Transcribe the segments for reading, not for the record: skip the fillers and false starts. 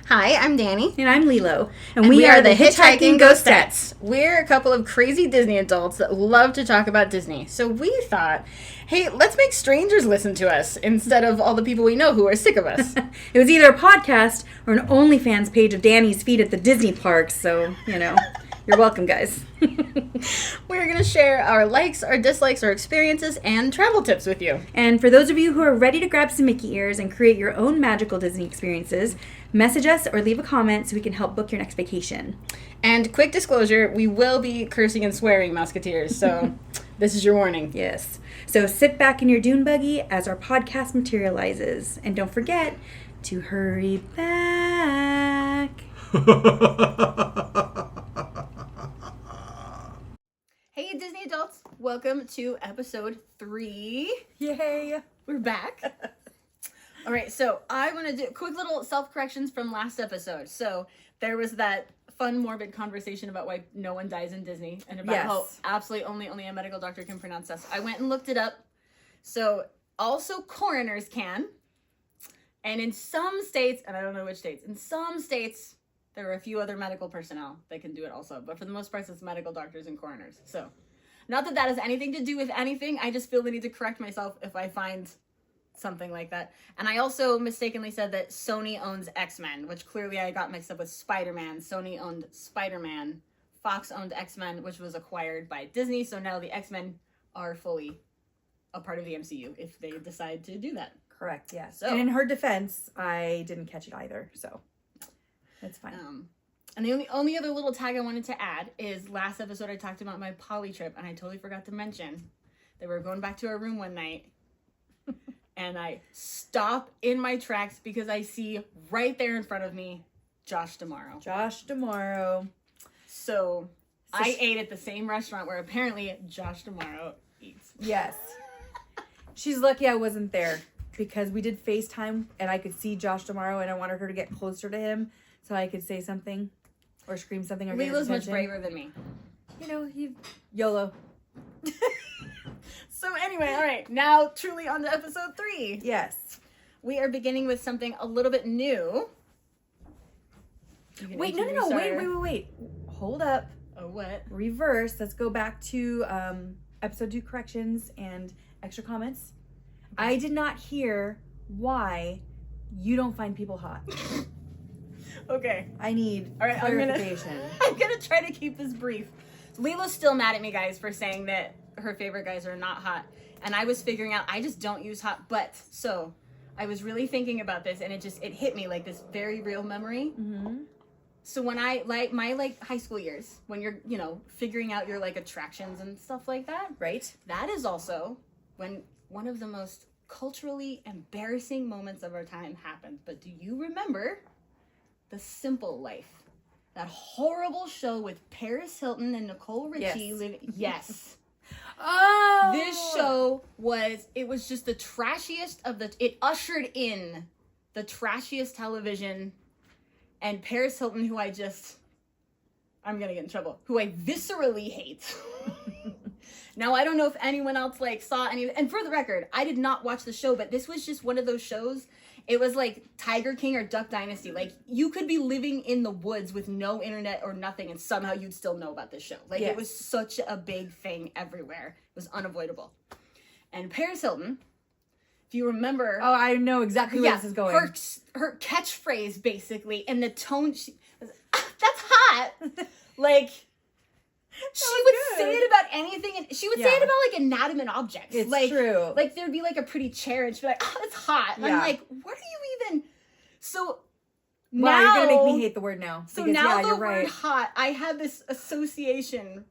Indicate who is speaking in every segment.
Speaker 1: Hi, I'm Dani.
Speaker 2: And I'm Lelo.
Speaker 1: And we are the Hitchhiking Ghostettes. We're a couple of crazy Disney adults that love to talk about Disney. So we thought, hey, let's make strangers listen to us instead of all the people we know who are sick of us.
Speaker 2: It was either a podcast or an OnlyFans page of Dani's feet at the Disney parks. So, you're welcome, guys.
Speaker 1: We're going to share our likes, our dislikes, our experiences, and travel tips with you.
Speaker 2: And for those of you who are ready to grab some Mickey ears and create your own magical Disney experiences, message us or leave a comment so we can help book your next vacation.
Speaker 1: And quick disclosure, we will be cursing and swearing, Musketeers, so this is your warning.
Speaker 2: Yes. So sit back in your dune buggy as our podcast materializes. And don't forget to hurry back.
Speaker 1: Hey, Disney adults. Welcome to episode 3.
Speaker 2: Yay.
Speaker 1: We're back. All right, so I want to do quick little self-corrections from last episode. So there was that fun, morbid conversation about why no one dies in Disney and about how absolutely only a medical doctor can pronounce this. I went and looked it up. So also coroners can. And in some states, and I don't know which states, in some states, there are a few other medical personnel that can do it also. But for the most part, it's medical doctors and coroners. So not that that has anything to do with anything. I just feel the need to correct myself if I find something like that. And I also mistakenly said that Sony owns X-Men, which clearly I got mixed up with Spider-Man. Sony owned Spider-Man. Fox owned X-Men, which was acquired by Disney. So now the X-Men are fully a part of the MCU if they decide to do that.
Speaker 2: Correct, yes. So, and in her defense, I didn't catch it either, so that's fine.
Speaker 1: And the only other little tag I wanted to add is last episode I talked about my poly trip, and I totally forgot to mention that we were going back to our room one night, and I stop in my tracks because I see right there in front of me Josh D'Amaro. So I ate at the same restaurant where apparently Josh D'Amaro eats.
Speaker 2: Yes. She's lucky I wasn't there because we did FaceTime and I could see Josh D'Amaro and I wanted her to get closer to him so I could say something or scream something or get his attention.
Speaker 1: Lilo's much braver than me.
Speaker 2: YOLO.
Speaker 1: So anyway, all right, now truly on to episode 3.
Speaker 2: Yes.
Speaker 1: We are beginning with something a little bit new.
Speaker 2: Wait, no. Wait. Hold up.
Speaker 1: Oh, what?
Speaker 2: Reverse. Let's go back to episode 2 corrections and extra comments. I did not hear why you don't find people hot.
Speaker 1: Okay.
Speaker 2: I need clarification.
Speaker 1: I'm gonna try to keep this brief. Lilo's still mad at me, guys, for saying that her favorite guys are not hot. And I was figuring out, I just don't use hot butts. So I was really thinking about this and it hit me like this very real memory. Mm-hmm. So when I, my high school years, when you're, figuring out your, attractions and stuff like that.
Speaker 2: Right.
Speaker 1: That is also when one of the most culturally embarrassing moments of our time happened. But do you remember The Simple Life? That horrible show with Paris Hilton and Nicole Richie living. Yes.
Speaker 2: Oh.
Speaker 1: This show was just the trashiest it ushered in the trashiest television, and Paris Hilton, who I'm gonna get in trouble, who I viscerally hate. Now, I don't know if anyone else saw any, and for the record, I did not watch the show, but this was just one of those shows. It was like Tiger King or Duck Dynasty. You could be living in the woods with no internet or nothing, and somehow you'd still know about this show. It was such a big thing everywhere. It was unavoidable. And Paris Hilton, if you remember...
Speaker 2: Oh, I know exactly where this is going.
Speaker 1: Her catchphrase, basically, and the tone, she was, that's hot! She would say it about anything, and she would say it about inanimate objects.
Speaker 2: It's true.
Speaker 1: There'd be a pretty chair, and she'd be like, "Oh, it's hot." And I'm like, "What are you even?" So now
Speaker 2: you're gonna make me hate the word now.
Speaker 1: So now the word "hot," I have this association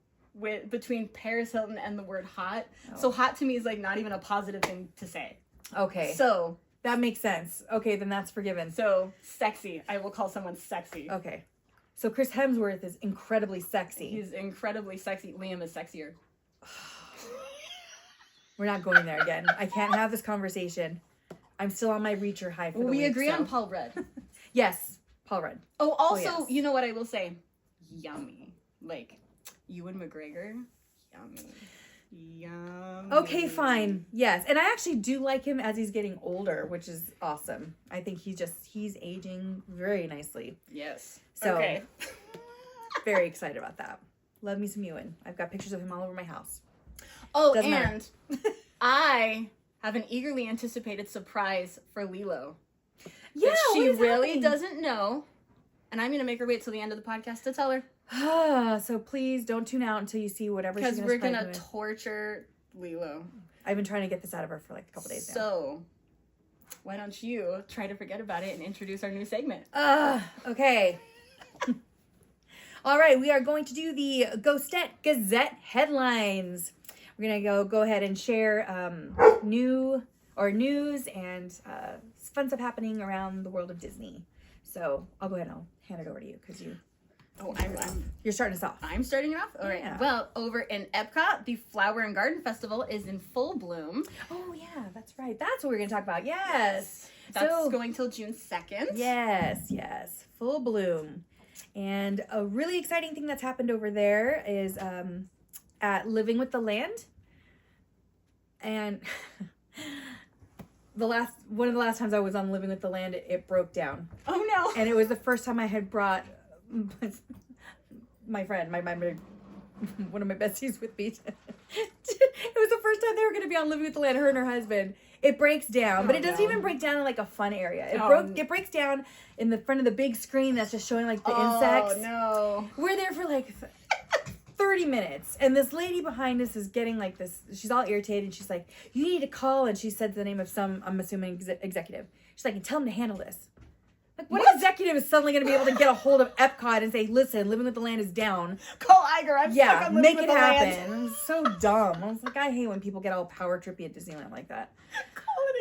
Speaker 1: between Paris Hilton and the word "hot." Oh. So hot to me is not even a positive thing to say.
Speaker 2: Okay.
Speaker 1: So
Speaker 2: that makes sense. Okay, then that's forgiven.
Speaker 1: So sexy. I will call someone sexy.
Speaker 2: Okay. So Chris Hemsworth is incredibly sexy.
Speaker 1: He's incredibly sexy. Liam is sexier.
Speaker 2: We're not going there again. I can't have this conversation. I'm still on my Reacher high for the week.
Speaker 1: We agree on Paul Rudd.
Speaker 2: Yes, Paul Rudd.
Speaker 1: Oh, also, you know what I will say? Yummy. Ewan McGregor. Yummy. Yum.
Speaker 2: Okay, fine. Yes. And I actually do like him as he's getting older, which is awesome. I think he's aging very nicely.
Speaker 1: Yes.
Speaker 2: So,
Speaker 1: okay.
Speaker 2: Very excited about that. Love me some Ewan. I've got pictures of him all over my house.
Speaker 1: Oh,
Speaker 2: Doesn't
Speaker 1: and I have an eagerly anticipated surprise for Lelo.
Speaker 2: Yeah,
Speaker 1: that she really
Speaker 2: happening?
Speaker 1: doesn't know. And I'm going to make her wait till the end of the podcast to tell her.
Speaker 2: So please don't tune out until you see whatever she's
Speaker 1: Because
Speaker 2: going to
Speaker 1: we're going to torture Lelo.
Speaker 2: I've been trying to get this out of her for like a couple days now.
Speaker 1: So, why don't you try to forget about it and introduce our new segment?
Speaker 2: Okay. All right, we are going to do the Ghostette Gazette headlines. We're going to go ahead and share news and fun stuff happening around the world of Disney. So I'll go ahead and I'll hand it over to you because you're starting us off.
Speaker 1: I'm starting it off? All right.
Speaker 2: Yeah.
Speaker 1: Well, over in Epcot, the Flower and Garden Festival is in full bloom.
Speaker 2: Oh, yeah, that's right. That's what we're going to talk about. Yes.
Speaker 1: That's going till June 2nd.
Speaker 2: Yes. Full bloom. And a really exciting thing that's happened over there is at Living with the Land. And one of the last times I was on Living with the Land, it broke down.
Speaker 1: Oh, no.
Speaker 2: And it was the first time I had brought my friend, one of my besties with me. It was the first time they were going to be on Living with the Land, her and her husband. It breaks down, but it doesn't even break down in like a fun area. It breaks down in the front of the big screen that's just showing like the insects.
Speaker 1: Oh, no.
Speaker 2: We're there for like 30 minutes, and this lady behind us is getting like this. She's all irritated, and she's like, "You need to call," and she said the name of some, I'm assuming, executive. She's like, "Tell him to handle this." Like, what executive is suddenly going to be able to get a hold of Epcot and say, "Listen, Living with the Land is down.
Speaker 1: Call Iger. I'm stuck on Living
Speaker 2: make
Speaker 1: with
Speaker 2: it
Speaker 1: the
Speaker 2: happen."
Speaker 1: Land.
Speaker 2: It was so dumb. I was like, I hate when people get all power trippy at Disneyland like that.
Speaker 1: Call an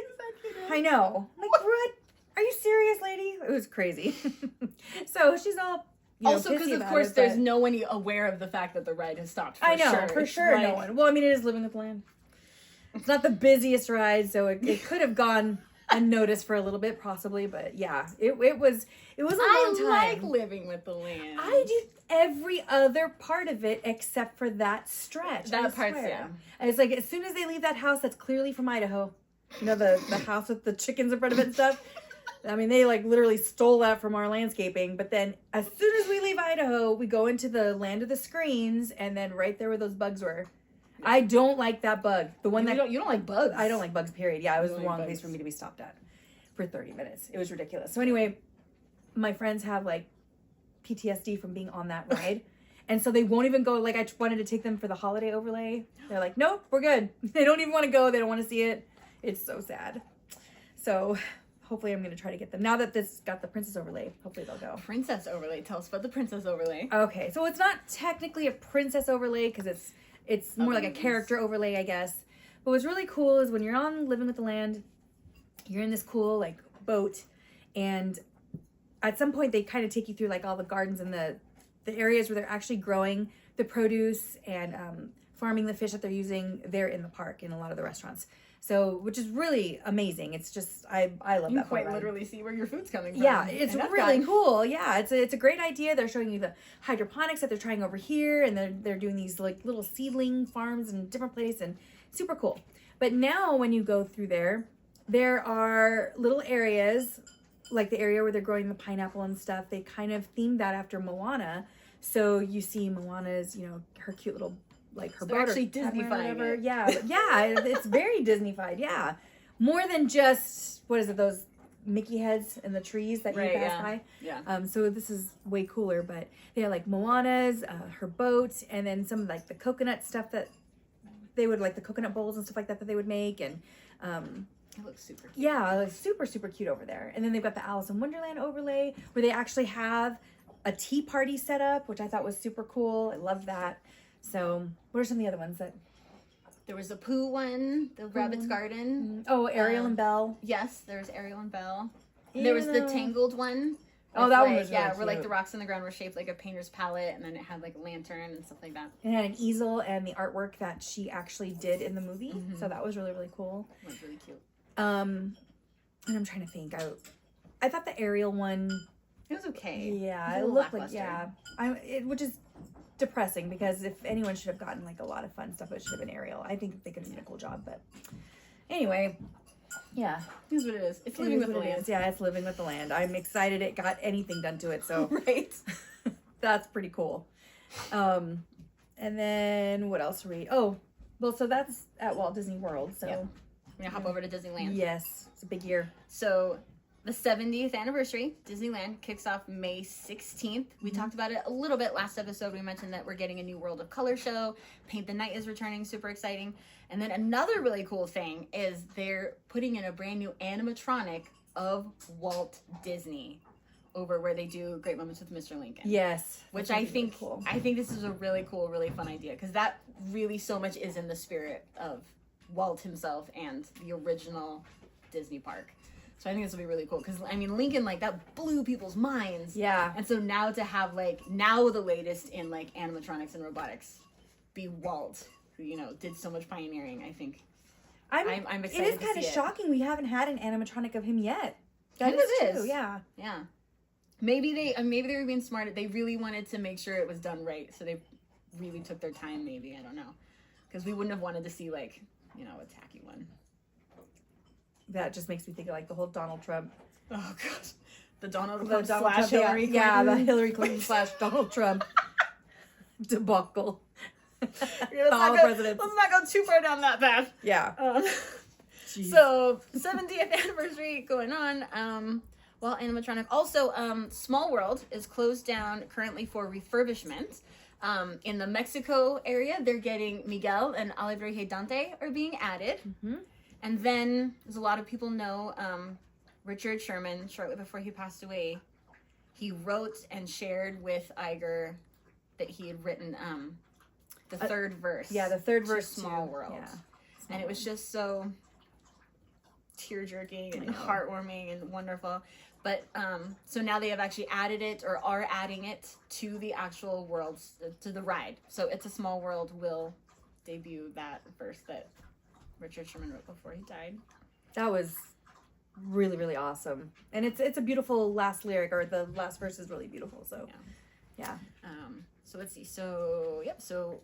Speaker 1: executive.
Speaker 2: I know. Like, what? Are you serious, lady? It was crazy. So she's all,
Speaker 1: also, because
Speaker 2: pissy
Speaker 1: of
Speaker 2: about
Speaker 1: course,
Speaker 2: it,
Speaker 1: there's
Speaker 2: but
Speaker 1: no one aware of the fact that the ride has stopped.
Speaker 2: I know,
Speaker 1: sure.
Speaker 2: for
Speaker 1: It's
Speaker 2: sure,
Speaker 1: like-
Speaker 2: no one. Well, I mean, it is Living with the Land. It's not the busiest ride, so it could have gone unnoticed for a little bit, possibly. But yeah, it was a long time.
Speaker 1: I like Living with the Land.
Speaker 2: I do every other part of it except for that stretch.
Speaker 1: That part's, yeah.
Speaker 2: And it's like as soon as they leave that house that's clearly from Idaho, the house with the chickens in front of it and stuff. I mean, they like literally stole that from our landscaping. But then as soon as we leave Idaho, we go into the land of the screens, and then right there where those bugs were. I don't like that bug. The one
Speaker 1: you don't like bugs.
Speaker 2: I don't like bugs, period. Yeah, it was the
Speaker 1: like
Speaker 2: wrong
Speaker 1: bugs.
Speaker 2: place for me to be stopped at for 30 minutes. It was ridiculous. So anyway, my friends have like PTSD from being on that ride. And so they won't even go. Like, I wanted to take them for the holiday overlay. They're like, nope, we're good. They don't even want to go. They don't want to see it. It's so sad. So hopefully I'm going to try to get them. Now that this got the princess overlay, hopefully they'll go.
Speaker 1: Princess overlay. Tell us about the princess overlay.
Speaker 2: Okay, so it's not technically a princess overlay because it's more like a character overlay, I guess. But what's really cool is when you're on Living with the Land, you're in this cool like boat, and at some point they kind of take you through like all the gardens and the areas where they're actually growing the produce and farming the fish that they're using there in the park in a lot of the restaurants. So, which is really amazing. It's just, I love
Speaker 1: You
Speaker 2: that.
Speaker 1: quite literally see where your food's coming from.
Speaker 2: Yeah, it's really cool. Yeah, it's a great idea. They're showing you the hydroponics that they're trying over here, and they're doing these like little seedling farms in different places, and super cool. But now when you go through there are little areas, like the area where they're growing the pineapple and stuff. They kind of themed that after Moana. So you see Moana's, her cute little, like her boat.
Speaker 1: Actually Disney-fying it.
Speaker 2: Yeah, it's very Disney-fied. Yeah, more than just what is it? Those Mickey heads in the trees that you pass by.
Speaker 1: Yeah.
Speaker 2: So this is way cooler. But they have like Moana's, her boat, and then some like the coconut stuff that they would like the coconut bowls and stuff like that they would make, and
Speaker 1: it looks super cute.
Speaker 2: yeah, like super super cute over there. And then they've got the Alice in Wonderland overlay where they actually have a tea party set up, which I thought was super cool. I loved that. So what are some of the other ones that?
Speaker 1: There was a Pooh one, the Rabbit's Garden.
Speaker 2: Oh, Ariel and Belle.
Speaker 1: Yes, there was Ariel and Belle. There was the Tangled one.
Speaker 2: Oh, that
Speaker 1: like,
Speaker 2: one was really
Speaker 1: where
Speaker 2: cute.
Speaker 1: like the rocks on the ground were shaped like a painter's palette, and then it had like a lantern and stuff like that.
Speaker 2: It had an easel and the artwork that she actually did in the movie.
Speaker 1: Mm-hmm.
Speaker 2: So that was really really cool.
Speaker 1: It was really cute.
Speaker 2: And I'm trying to think. I thought the Ariel one.
Speaker 1: It was okay.
Speaker 2: Yeah,
Speaker 1: It
Speaker 2: it
Speaker 1: was a
Speaker 2: looked
Speaker 1: little
Speaker 2: like
Speaker 1: lackluster.
Speaker 2: which is depressing because if anyone should have gotten like a lot of fun stuff, it should have been Ariel. I think they could have done a cool job, but anyway, yeah.
Speaker 1: Here's what it is. It's living with the land.
Speaker 2: Yeah, it's living with the land. I'm excited it got anything done to it, so
Speaker 1: right.
Speaker 2: that's pretty cool. And then what else read? Oh, well, so that's at Walt Disney World. So
Speaker 1: we're gonna hop over to Disneyland.
Speaker 2: Yes, it's a big year.
Speaker 1: So the 70th anniversary, Disneyland, kicks off May 16th. We talked about it a little bit last episode. We mentioned that we're getting a new World of Color show. Paint the Night is returning, super exciting. And then another really cool thing is they're putting in a brand new animatronic of Walt Disney over where they do Great Moments with Mr. Lincoln.
Speaker 2: Yes.
Speaker 1: Which I think, really cool. I think this is a really cool, really fun idea because that really so much is in the spirit of Walt himself and the original Disney park. So I think this will be really cool because, I mean, Lincoln, like, that blew people's minds.
Speaker 2: Yeah.
Speaker 1: And so now to have, like, now the latest in, like, animatronics and robotics be Walt, who, you know, did so much pioneering, I think. I'm excited.
Speaker 2: It is kind of shocking we haven't had an animatronic of him yet.
Speaker 1: That is true,
Speaker 2: yeah.
Speaker 1: Yeah. Maybe they were being smart. They really wanted to make sure it was done right. So they really took their time, maybe. I don't know. Because we wouldn't have wanted to see, like, you know, a tacky one.
Speaker 2: That just makes me think of like the whole Donald Trump.
Speaker 1: Oh gosh, the Donald Trump slash
Speaker 2: Hillary
Speaker 1: Clinton.
Speaker 2: Yeah, the Hillary Clinton slash Donald Trump debacle.
Speaker 1: Let's not go too far down that path.
Speaker 2: Yeah.
Speaker 1: So 70th anniversary going on. Well, animatronic. Also, Small World is closed down currently for refurbishment. In the Mexico area, they're getting Miguel and Alegre Dante are being added.
Speaker 2: Mm-hmm.
Speaker 1: And then, as a lot of people know, Richard Sherman, shortly before he passed away, he wrote and shared with Iger that he had written the third verse.
Speaker 2: Yeah, the third verse.
Speaker 1: Small World.
Speaker 2: Yeah.
Speaker 1: And it was just so tear-jerking and heartwarming and wonderful. But, so now they have actually added it, or are adding it, to the actual worlds, to the ride. So It's a Small World will debut that verse that Richard Sherman wrote before he died. That was
Speaker 2: really, really awesome. And it's a beautiful last lyric, or the last verse is really beautiful. So, yeah.
Speaker 1: So let's see. So, so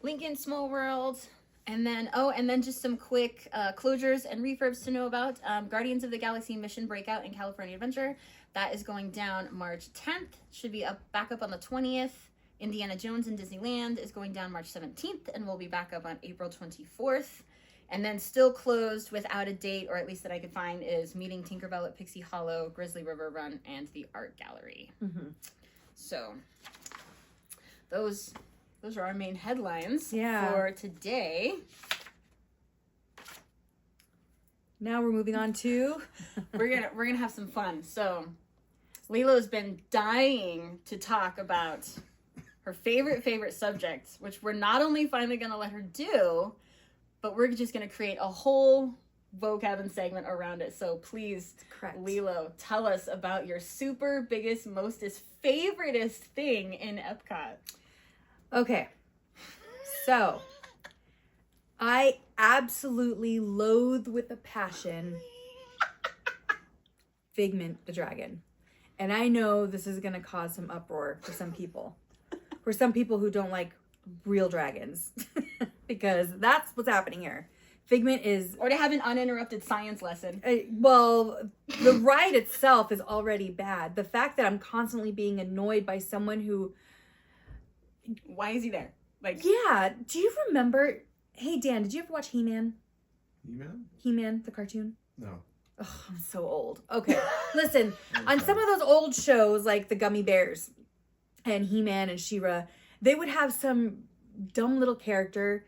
Speaker 1: Lincoln, Small World, and then just some quick closures and refurbs to know about. Guardians of the Galaxy Mission Breakout in California Adventure. That is going down March 10th. Should be back up on the 20th. Indiana Jones in Disneyland is going down March 17th and will be back up on April 24th. And then still closed without a date, or at least that I could find, is Meeting Tinkerbell at Pixie Hollow, Grizzly River Run, and the Art Gallery. Mm-hmm. So those are our main headlines for today.
Speaker 2: Now we're moving on to
Speaker 1: we're gonna have some fun. So Lelo's been dying to talk about her favorite subject, which we're not only finally going to let her do, but we're just going to create a whole vocab and segment around it. So please, Lelo, tell us about your super biggest, mostest, favoriteest thing in Epcot.
Speaker 2: Okay. So, I absolutely loathe with a passion Figment the Dragon. And I know this is going to cause some uproar for some people. For some people who don't like real dragons. Because that's what's happening here. Figment is...
Speaker 1: Or to have an uninterrupted science lesson.
Speaker 2: Well, the ride itself is already bad. The fact that I'm constantly being annoyed by someone who...
Speaker 1: Why is he there? Like,
Speaker 2: yeah. Do you remember... Hey, Dan, did you ever watch He-Man?
Speaker 3: He-Man?
Speaker 2: He-Man, the cartoon?
Speaker 3: No.
Speaker 2: Oh, I'm so old. Okay. Listen, on some of those old shows, like the Gummy Bears and He-Man and She-Ra, they would have some dumb little character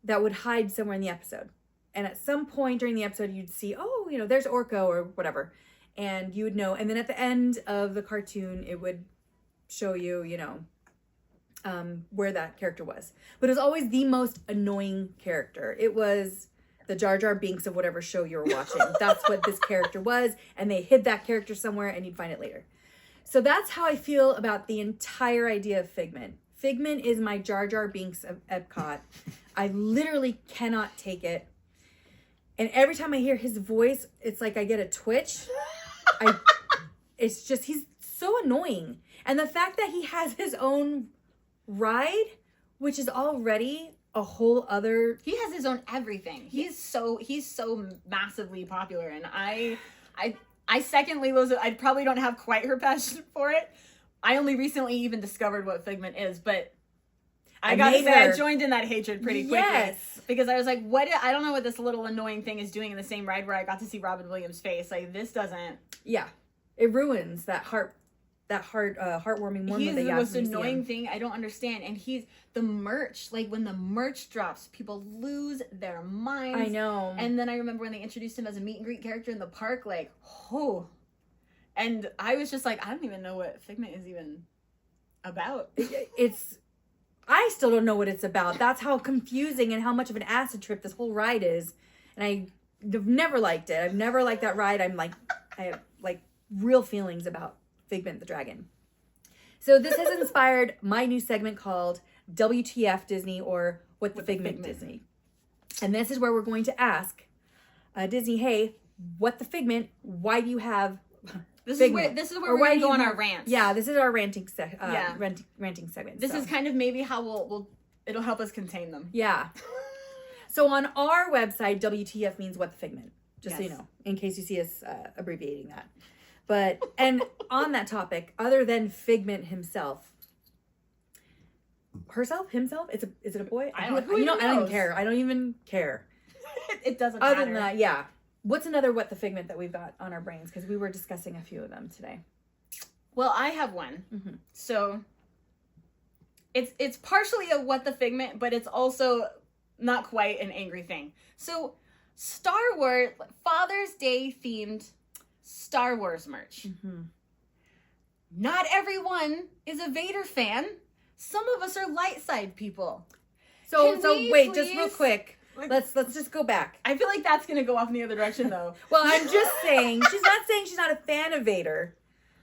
Speaker 2: that would hide somewhere in the episode. And at some point during the episode, you'd see, oh, you know, there's Orko or whatever. And you would know. And then at the end of the cartoon, it would show you, you know, where that character was. But it was always the most annoying character. It was the Jar Jar Binks of whatever show you were watching. That's what this character was. And they hid that character somewhere and you'd find it later. So that's how I feel about the entire idea of Figment. Figment is my Jar Jar Binks of Epcot. I literally cannot take it. And every time I hear his voice, it's like I get a twitch. It's just, he's so annoying. And the fact that he has his own ride, which is already a whole other...
Speaker 1: He has his own everything. He's so massively popular, and I second Lelo's. I probably don't have quite her passion for it. I only recently even discovered what Figment is, but I gotta say I joined in that hatred pretty quickly. Yes. Because I was like, I don't know what this little annoying thing is doing in the same ride where I got to see Robin Williams' face. Like, this doesn't...
Speaker 2: Yeah. It ruins that heartwarming moment.
Speaker 1: He's the most annoying thing. I don't understand. And the merch. Like, when the merch drops, people lose their minds.
Speaker 2: I know.
Speaker 1: And then I remember when they introduced him as a meet and greet character in the park, like, oh. And I was just like, I don't even know what Figment is even about.
Speaker 2: I still don't know what it's about. That's how confusing and how much of an acid trip this whole ride is. And I've never liked it. I've never liked that ride. I have like real feelings about Figment the Dragon. So this has inspired my new segment called WTF Disney, or What the Figment Disney. And this is where we're going to ask Disney, hey, what the Figment? Why do you have
Speaker 1: This is where we're going to go on our rant.
Speaker 2: Yeah, this is our ranting segment.
Speaker 1: This is kind of maybe how it'll help us contain them.
Speaker 2: Yeah. So on our website, WTF means what the Figment, just so you know, in case you see us abbreviating that. But, and on that topic, other than Figment himself, himself, is it a boy?
Speaker 1: I don't
Speaker 2: even care. I don't even care.
Speaker 1: It doesn't matter.
Speaker 2: Other than that, yeah. What's another what the Figment that we've got on our brains? Because we were discussing a few of them today.
Speaker 1: Well, I have one. Mm-hmm. So it's partially a what the Figment, but it's also not quite an angry thing. So Star Wars, Father's Day themed Star Wars merch. Mm-hmm. Not everyone is a Vader fan. Some of us are light side people.
Speaker 2: So wait, just real quick. Let's just go back.
Speaker 1: I feel like that's going to go off in the other direction, though.
Speaker 2: Well, I'm just saying, she's not saying she's not a fan of Vader.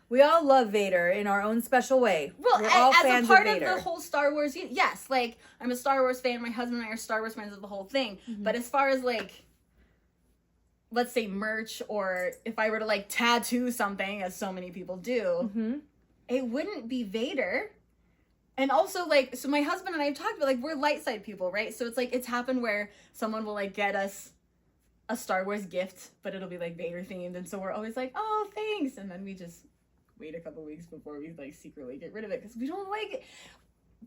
Speaker 2: We all love Vader in our own special way.
Speaker 1: Well, we're all fans of Vader. As a part of the whole Star Wars, yes, like, I'm a Star Wars fan. My husband and I are Star Wars fans of the whole thing. Mm-hmm. But as far as, like, let's say merch, or if I were to, like, tattoo something, as so many people do, mm-hmm. it wouldn't be Vader. And also, like, so my husband and I have talked about, like, we're light side people, right? So it's, like, it's happened where someone will, like, get us a Star Wars gift, but it'll be, like, Vader themed. And so we're always like, oh, thanks. And then we just wait a couple weeks before we, like, secretly get rid of it because we don't like it.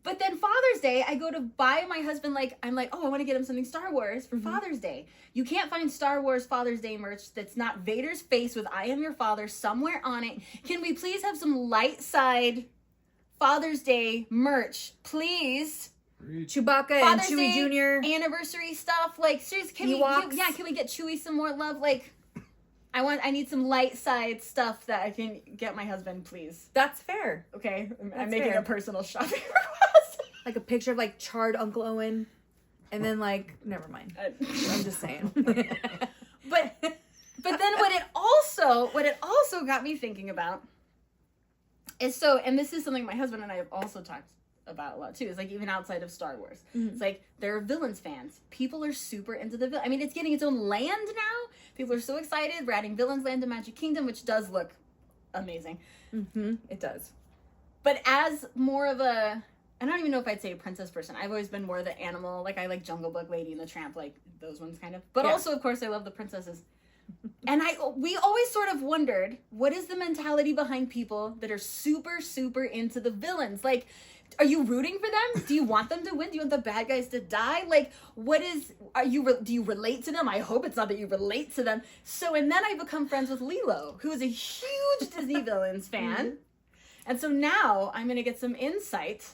Speaker 1: But then Father's Day, I go to buy my husband, like, I'm like, oh, I want to get him something Star Wars for mm-hmm. Father's Day. You can't find Star Wars Father's Day merch that's not Vader's face with I am your father somewhere on it. Can we please have some light side Father's Day merch, please?
Speaker 2: Chewbacca and Chewie Jr.
Speaker 1: anniversary stuff. Like, seriously, can we get Chewie some more love? Like, I need some light side stuff that I can get my husband, please.
Speaker 2: That's fair.
Speaker 1: Okay, I'm making a personal shopping request.
Speaker 2: Like a picture of, like, charred Uncle Owen, and then, like, never mind. I'm just saying.
Speaker 1: But then what it also got me thinking about is and this is something my husband and I have also talked about a lot too, is like even outside of Star Wars. Mm-hmm. It's like there are villains fans. People are super into the I mean, it's getting its own land now. People are so excited. We're adding Villains Land to Magic Kingdom, which does look amazing.
Speaker 2: Mm-hmm. It does.
Speaker 1: But as more of I don't even know if I'd say a princess person. I've always been more the animal, like I like Jungle Book, Lady and the Tramp, like those ones kind of. But also, of course, I love the princesses. And we always sort of wondered, what is the mentality behind people that are super, super into the villains? Like, are you rooting for them? Do you want them to win? Do you want the bad guys to die? Like, do you relate to them? I hope it's not that you relate to them. And then I become friends with Lelo, who is a huge Disney villains fan. Mm-hmm. And so now I'm going to get some insight.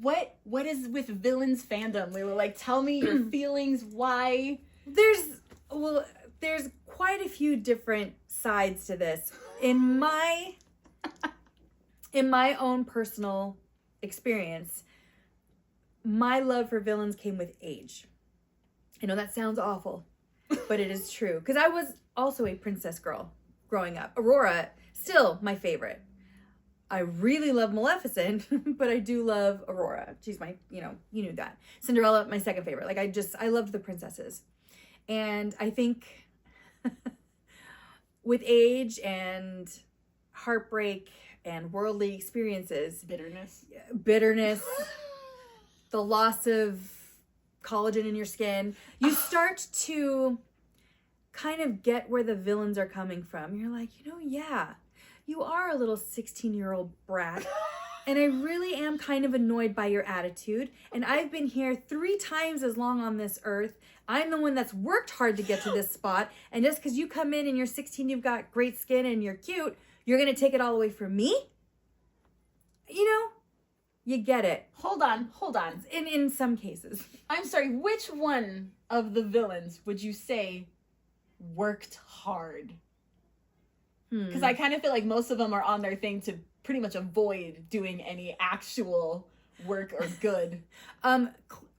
Speaker 1: What is with villains fandom, Lelo? Like, tell me your feelings. Why?
Speaker 2: There's quite a few different sides to this. In my own personal experience, my love for villains came with age. I know that sounds awful, but it is true. Because I was also a princess girl growing up. Aurora, still my favorite. I really love Maleficent, but I do love Aurora. She's my, you knew that. Cinderella, my second favorite. Like, I loved the princesses. And I think with age and heartbreak, and worldly experiences,
Speaker 1: bitterness,
Speaker 2: the loss of collagen in your skin, you start to kind of get where the villains are coming from. You're like, yeah, you are a little 16-year-old brat. And I really am kind of annoyed by your attitude. And I've been here 3 times as long on this earth. I'm the one that's worked hard to get to this spot. And just because you come in and you're 16, you've got great skin and you're cute, you're going to take it all away from me? You get it.
Speaker 1: Hold on.
Speaker 2: In some cases.
Speaker 1: I'm sorry, which one of the villains would you say worked hard? Because I kind of feel like most of them are on their thing to pretty much avoid doing any actual work or good.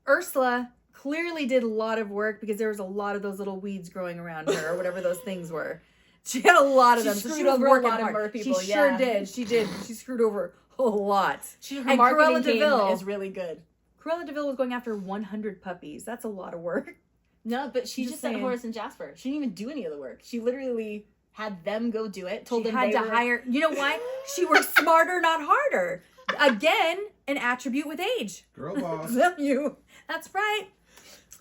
Speaker 2: Ursula clearly did a lot of work because there was a lot of those little weeds growing around her or whatever those things were. She had a lot of them.
Speaker 1: She screwed over a lot of more people.
Speaker 2: She sure did. She did. She screwed over a lot.
Speaker 1: Her marketing team is really good.
Speaker 2: Cruella DeVille was going after 100 puppies. That's a lot of work.
Speaker 1: No, but she just sent Horace and Jasper. She didn't even do any of the work. She literally had them go do it. Told them
Speaker 2: had to hire. You know why? She worked smarter, not harder. Again, an attribute with age.
Speaker 3: Girl boss.
Speaker 2: That's right.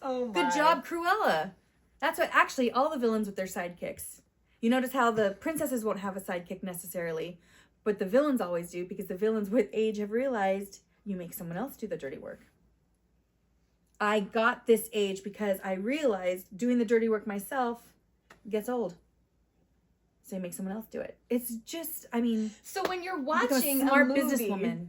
Speaker 1: Oh my.
Speaker 2: Good job, Cruella. That's what. Actually, all the villains with their sidekicks. You notice how the princesses won't have a sidekick necessarily, but the villains always do because the villains with age have realized you make someone else do the dirty work. I got this age because I realized doing the dirty work myself gets old. So you make someone else do it. It's just,
Speaker 1: So when you're watching
Speaker 2: a smart
Speaker 1: movie,
Speaker 2: businesswoman.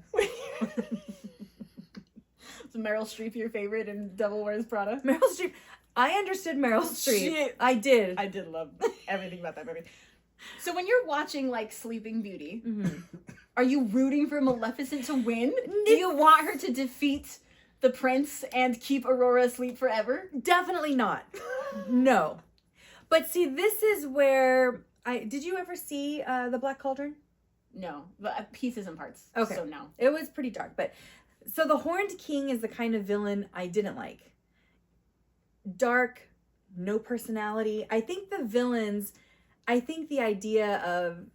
Speaker 1: Is Meryl Streep your favorite in Devil Wears Prada?
Speaker 2: Meryl Streep. I understood Meryl Streep.
Speaker 1: Shit.
Speaker 2: I did.
Speaker 1: I did love everything about that movie. So when you're watching, Sleeping Beauty, are you rooting for Maleficent to win? Do you want her to defeat the prince and keep Aurora asleep forever?
Speaker 2: Definitely not. No. But see, this is where... Did you ever see The Black Cauldron?
Speaker 1: No, but pieces and parts.
Speaker 2: Okay.
Speaker 1: So no.
Speaker 2: It was pretty dark. But so the Horned King is the kind of villain I didn't like. Dark, no personality. I think the villains... I think the idea of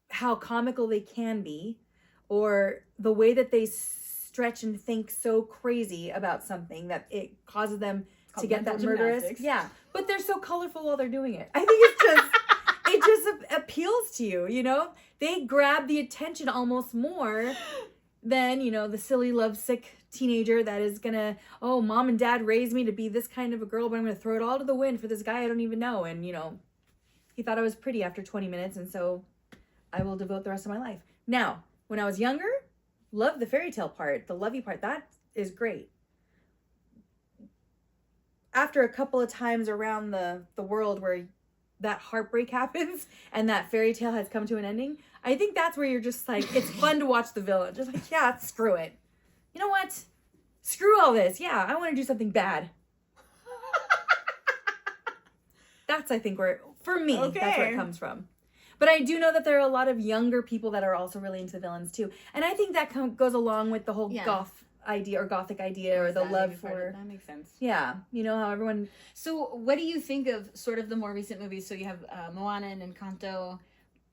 Speaker 2: how comical they can be, or the way that they stretch and think so crazy about something that it causes them to get that murderous. Yeah, but they're so colorful while they're doing it. I think it just appeals to you. They grab the attention almost more than the silly lovesick teenager that is gonna, mom and dad raised me to be this kind of a girl, but I'm gonna throw it all to the wind for this guy I don't even know, and he thought I was pretty after 20 minutes, and so I will devote the rest of my life. Now, when I was younger, loved the fairy tale part, the lovey part. That is great. After a couple of times around the world where that heartbreak happens and that fairy tale has come to an ending, I think that's where you're just like, it's fun to watch the villain. Just like, yeah, screw it. You know what? Screw all this. Yeah, I want to do something bad. That's, I think, where... For me, That's where it comes from. But I do know that there are a lot of younger people that are also really into villains, too. And I think that goes along with the whole goth idea or gothic idea or the love for...
Speaker 1: That makes sense.
Speaker 2: Yeah. How everyone...
Speaker 1: So what do you think of sort of the more recent movies? So you have Moana and Encanto,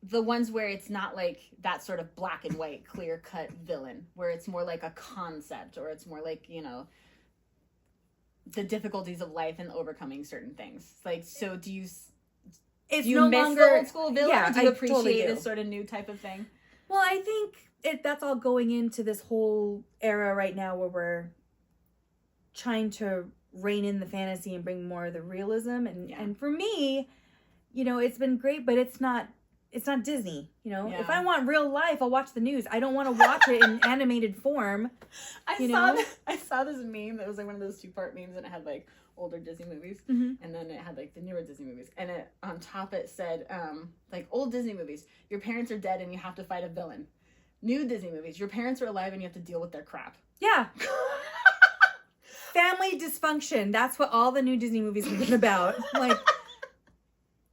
Speaker 1: the ones where it's not like that sort of black and white, clear-cut villain, where it's more like a concept, or it's more like, the difficulties of life and overcoming certain things. So do you...
Speaker 2: It's
Speaker 1: do you
Speaker 2: no
Speaker 1: miss
Speaker 2: longer
Speaker 1: the old school villain?
Speaker 2: Yeah,
Speaker 1: or do you
Speaker 2: I
Speaker 1: appreciate
Speaker 2: totally do.
Speaker 1: this sort of new type of thing?
Speaker 2: Well, I think that's all going into this whole era right now where we're trying to rein in the fantasy and bring more of the realism. And for me, it's been great, but it's not Disney. If I want real life, I'll watch the news. I don't want to watch it in animated form.
Speaker 1: I saw this meme that was one of those 2-part memes, and it had older Disney movies, and then it had the newer Disney movies, and on top it said old Disney movies, your parents are dead and you have to fight a villain. New Disney movies, your parents are alive and you have to deal with their crap.
Speaker 2: Yeah. Family dysfunction. That's what all the new Disney movies have been about.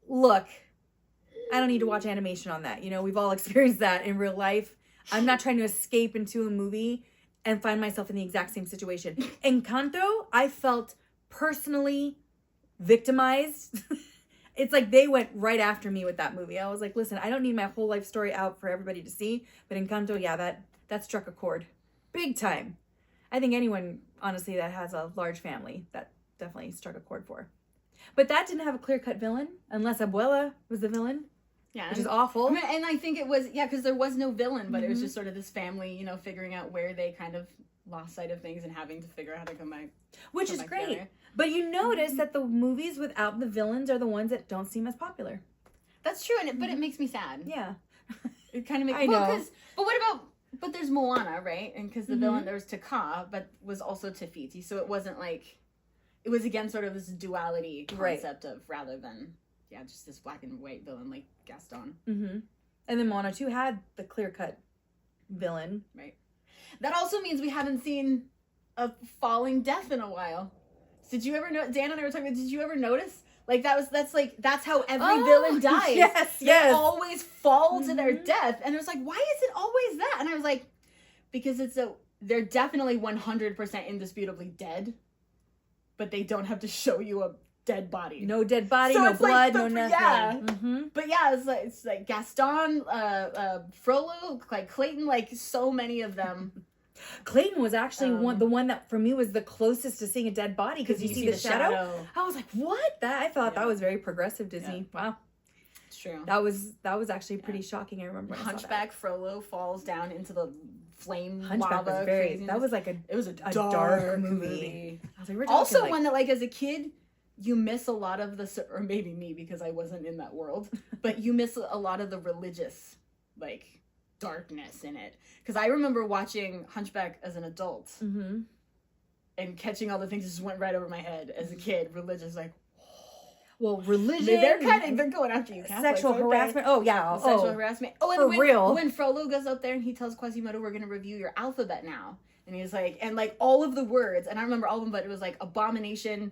Speaker 2: Look, I don't need to watch animation on that. We've all experienced that in real life. I'm not trying to escape into a movie and find myself in the exact same situation. Encanto, I felt personally victimized. it's like they went right after me with that movie. I was like, listen, I don't need my whole life story out for everybody to see. But Encanto, yeah, that struck a chord. Big time. I think anyone, honestly, that has a large family, that definitely struck a chord for. But that didn't have a clear-cut villain, unless Abuela was the villain. Yeah. Which is awful.
Speaker 1: I mean, and I think it was, because there was no villain, but it was just sort of this family, figuring out where they kind of lost sight of things and having to figure out how to come back.
Speaker 2: Which is great. Together. But you notice that the movies without the villains are the ones that don't seem as popular.
Speaker 1: That's true, but it makes me sad.
Speaker 2: Yeah.
Speaker 1: It kind of makes...
Speaker 2: I know.
Speaker 1: But what about... But there's Moana, right? And because the villain, there was Taka, but was also Te-Fiti. So it wasn't like... It was, again, sort of this duality concept of, rather than, just this black and white villain like Gaston.
Speaker 2: Mm-hmm. And then Moana 2 had the clear-cut villain.
Speaker 1: Right. That also means we haven't seen a falling death in a while. Did you ever know? Dan and I were talking about, did you ever notice? Like, that's how every villain dies.
Speaker 2: Yes,
Speaker 1: They always fall to their death. And it was like, why is it always that? And I was like, because they're definitely 100% indisputably dead, but they don't have to show you a dead body.
Speaker 2: No dead body, no blood, no nothing.
Speaker 1: Yeah. But yeah, it's like Gaston, Frollo, like Clayton, like so many of them.
Speaker 2: Clayton was actually the one that for me was the closest to seeing a dead body because you see the shadow. I was like, what? I thought that was very progressive Disney. Yeah. Wow.
Speaker 1: It's true.
Speaker 2: That was actually pretty shocking. I remember
Speaker 1: Hunchback Frollo falls down into the flame
Speaker 2: Hunchback
Speaker 1: lava.
Speaker 2: That was like it was a dark movie. I was like, we're
Speaker 1: also
Speaker 2: like,
Speaker 1: one that like as a kid you miss a lot of the, or maybe me because I wasn't in that world, but you miss a lot of the religious like darkness in it. Because I remember watching Hunchback as an adult and catching all the things that just went right over my head as a kid. Religious, like,
Speaker 2: well, religion.
Speaker 1: They're going after you. Catholics,
Speaker 2: sexual harassment. Oh yeah,
Speaker 1: sexual harassment. Oh, and
Speaker 2: for real.
Speaker 1: When Frollo goes up there and he tells Quasimodo, "We're gonna review your alphabet now," and he's like, and like all of the words, and I remember all of them, but it was like abomination,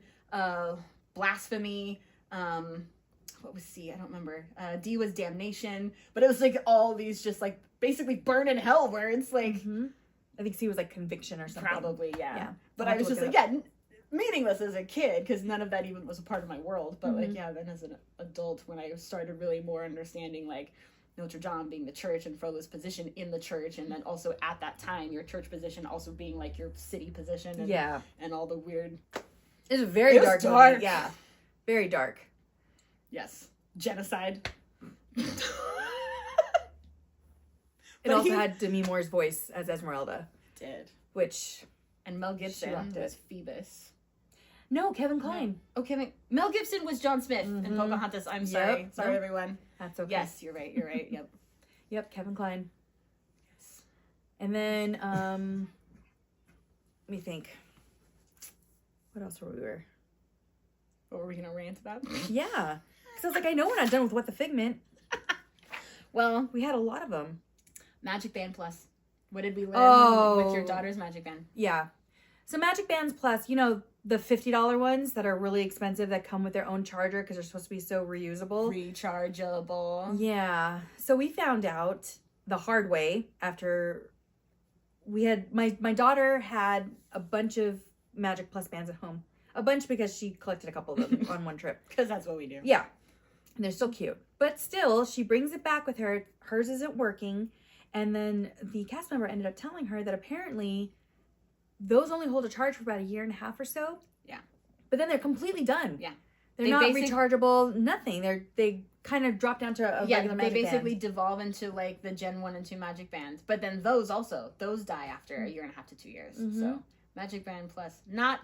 Speaker 1: blasphemy. What was C? I don't remember. D was damnation, but it was like all these just like basically burn in hell words. Like
Speaker 2: I think C was like conviction or something.
Speaker 1: Probably, yeah. But I was just like, meaningless as a kid because none of that even was a part of my world. But like, then as an adult, when I started really more understanding like Notre Dame being the church and Frollo's position in the church, and then also at that time your church position also being like your city position, and, and all the weird.
Speaker 2: It was a very dark movie. Yeah, very dark.
Speaker 1: Yes, genocide.
Speaker 2: It also had Demi Moore's voice as Esmeralda.
Speaker 1: Did.
Speaker 2: And
Speaker 1: Mel Gibson was Phoebus.
Speaker 2: No, Kevin Kline.
Speaker 1: No. Oh, Mel Gibson was John Smith in Pocahontas. I'm sorry.
Speaker 2: Yep.
Speaker 1: Sorry, everyone.
Speaker 2: That's okay.
Speaker 1: Yes, you're right. Yep.
Speaker 2: Yep, Kevin Kline. Yes. And then, let me think. What else What
Speaker 1: were we going to rant about?
Speaker 2: Yeah. Because I was like, I know we're not done with What the Figment.
Speaker 1: Well,
Speaker 2: we had a lot of them.
Speaker 1: Magicband Plus. What did we learn with your daughter's Magicband?
Speaker 2: Yeah. So Magicbands Plus, the $50 ones that are really expensive that come with their own charger because they're supposed to be so reusable.
Speaker 1: Rechargeable.
Speaker 2: Yeah. So we found out the hard way after we had, my daughter had a bunch of Magic Plus bands at home. A bunch because she collected a couple of them on one trip.
Speaker 1: Because that's what we do.
Speaker 2: Yeah. And they're still cute. But still, she brings it back with her. Hers isn't working. And then the cast member ended up telling her that apparently those only hold a charge for about 1.5 years or so. Yeah. But then they're completely done. Yeah. They're not rechargeable, nothing. They kind of drop down to a regular Magic
Speaker 1: they basically
Speaker 2: band.
Speaker 1: Devolve into like the Gen 1 and 2 Magic Bands. But then those die after 1.5 years to 2 years. So Magicband Plus, not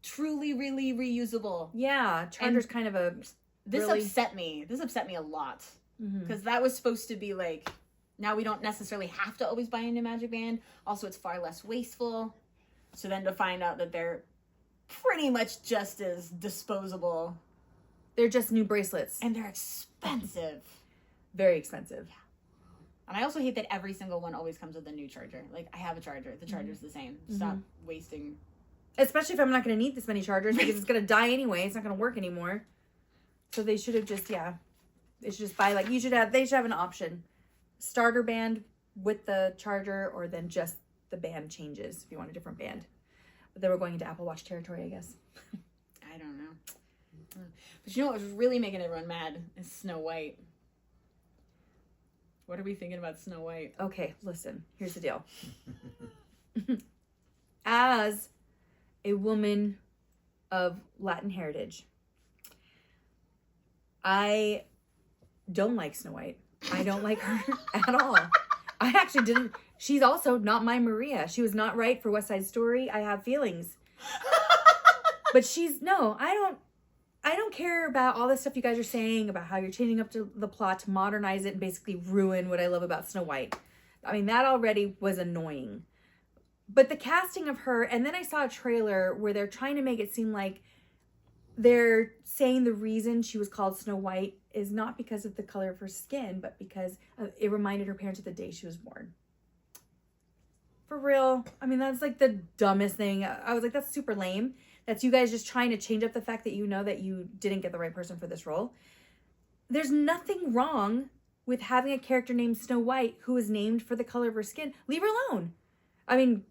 Speaker 1: truly really reusable.
Speaker 2: Yeah. Charger's kind of a...
Speaker 1: This upset me. This upset me a lot. Because that was supposed to be like... Now we don't necessarily have to always buy a new Magic Band. Also, it's far less wasteful. So then to find out that they're pretty much just as disposable.
Speaker 2: They're just new bracelets.
Speaker 1: And they're expensive.
Speaker 2: Very expensive. Yeah.
Speaker 1: And I also hate that every single one always comes with a new charger. Like, I have a charger. The charger's the same. Stop wasting.
Speaker 2: Especially if I'm not going to need this many chargers because it's going to die anyway. It's not going to work anymore. So they should have just, they should just buy, like, they should have an option. Starter band with the charger, or then just the band changes if you want a different band. But they were going into Apple Watch territory, I guess.
Speaker 1: I don't know. But you know what was really making everyone mad is Snow White. What are we thinking about Snow White?
Speaker 2: Okay, listen. Here's the deal. As a woman of Latin heritage, I don't like Snow White. I don't like her at all. I actually didn't. She's also not my Maria. She was not right for West Side Story. I have feelings. But I don't care about all this stuff you guys are saying about how you're changing up to the plot to modernize it and basically ruin what I love about Snow White. I mean, that already was annoying. But the casting of her, and then I saw a trailer where they're trying to make it seem like they're saying the reason she was called Snow White is not because of the color of her skin, but because it reminded her parents of the day she was born. For real. I mean, that's like the dumbest thing. I was like, that's super lame. That's you guys just trying to change up the fact that you know that you didn't get the right person for this role. There's nothing wrong with having a character named Snow White who is named for the color of her skin. Leave her alone. I mean,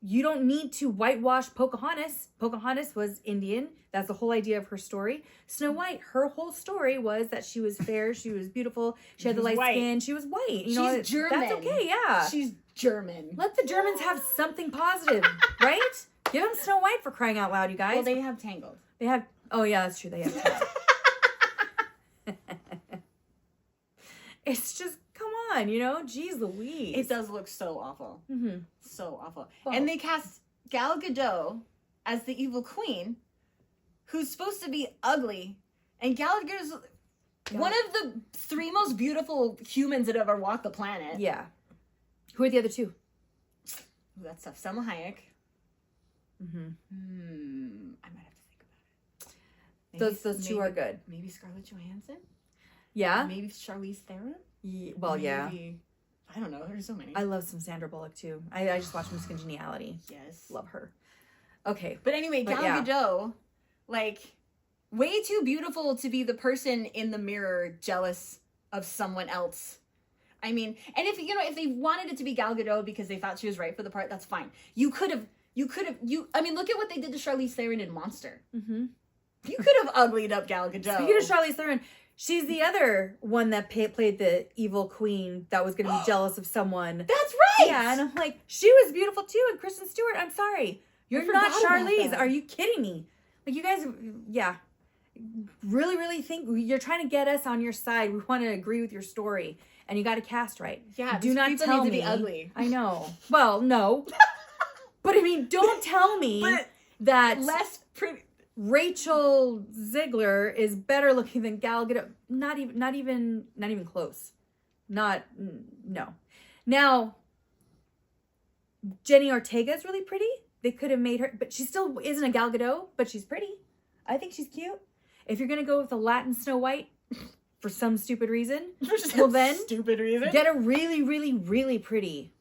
Speaker 2: you don't need to whitewash Pocahontas. Pocahontas was Indian. That's the whole idea of her story. Snow White, her whole story was that she was fair, she was beautiful, she had the light skin, she was white.
Speaker 1: She's German.
Speaker 2: That's okay, yeah.
Speaker 1: She's German.
Speaker 2: Let the Germans have something positive, right? Give them Snow White for crying out loud, you guys.
Speaker 1: Well, they have Tangled.
Speaker 2: They have, oh yeah, that's true, they have Tangled. It's just, come on, Jeez Louise.
Speaker 1: It does look so awful.
Speaker 2: Mm-hmm.
Speaker 1: So awful.
Speaker 2: Well,
Speaker 1: and they cast Gal Gadot as the evil queen, who's supposed to be ugly. And Gal Gadot's one of the 3 most beautiful humans that ever walked the planet.
Speaker 2: Yeah. Who are the other 2?
Speaker 1: Ooh, that's tough. Selma Hayek.
Speaker 2: Mm-hmm.
Speaker 1: I might have to think about it.
Speaker 2: Those 2 are good.
Speaker 1: Maybe Scarlett Johansson?
Speaker 2: Yeah?
Speaker 1: Maybe Charlize Theron?
Speaker 2: Yeah.
Speaker 1: I don't know. There's so many.
Speaker 2: I love some Sandra Bullock, too. I just watched Miss Congeniality.
Speaker 1: Yes.
Speaker 2: Love her. Okay.
Speaker 1: But anyway, Gal Gadot, way too beautiful to be the person in the mirror jealous of someone else. I mean, and if they wanted it to be Gal Gadot because they thought she was right for the part, that's fine. Look at what they did to Charlize Theron in Monster.
Speaker 2: Mm-hmm.
Speaker 1: You could have uglied up Gal Gadot.
Speaker 2: Speaking of Charlize Theron, she's the other one that played the evil queen that was going to be jealous of someone.
Speaker 1: That's right!
Speaker 2: Yeah, and I'm like, she was beautiful too, and Kristen Stewart, I'm sorry. You're not Charlize. Are you kidding me? Like, you guys, yeah. Really, really think you're trying to get us on your side. We want to agree with your story. And you got to cast right.
Speaker 1: Yeah,
Speaker 2: do not tell me.
Speaker 1: To be ugly.
Speaker 2: I know. Well, no. But I mean, don't tell me that
Speaker 1: less pretty.
Speaker 2: Rachel Ziegler is better looking than Gal Gadot. Not even close. No. Now, Jenny Ortega is really pretty. They could have made her, but she still isn't a Gal Gadot, but she's pretty. I think she's cute. If you're going to go with a Latin Snow White for some stupid reason, well then, get a really, really, really pretty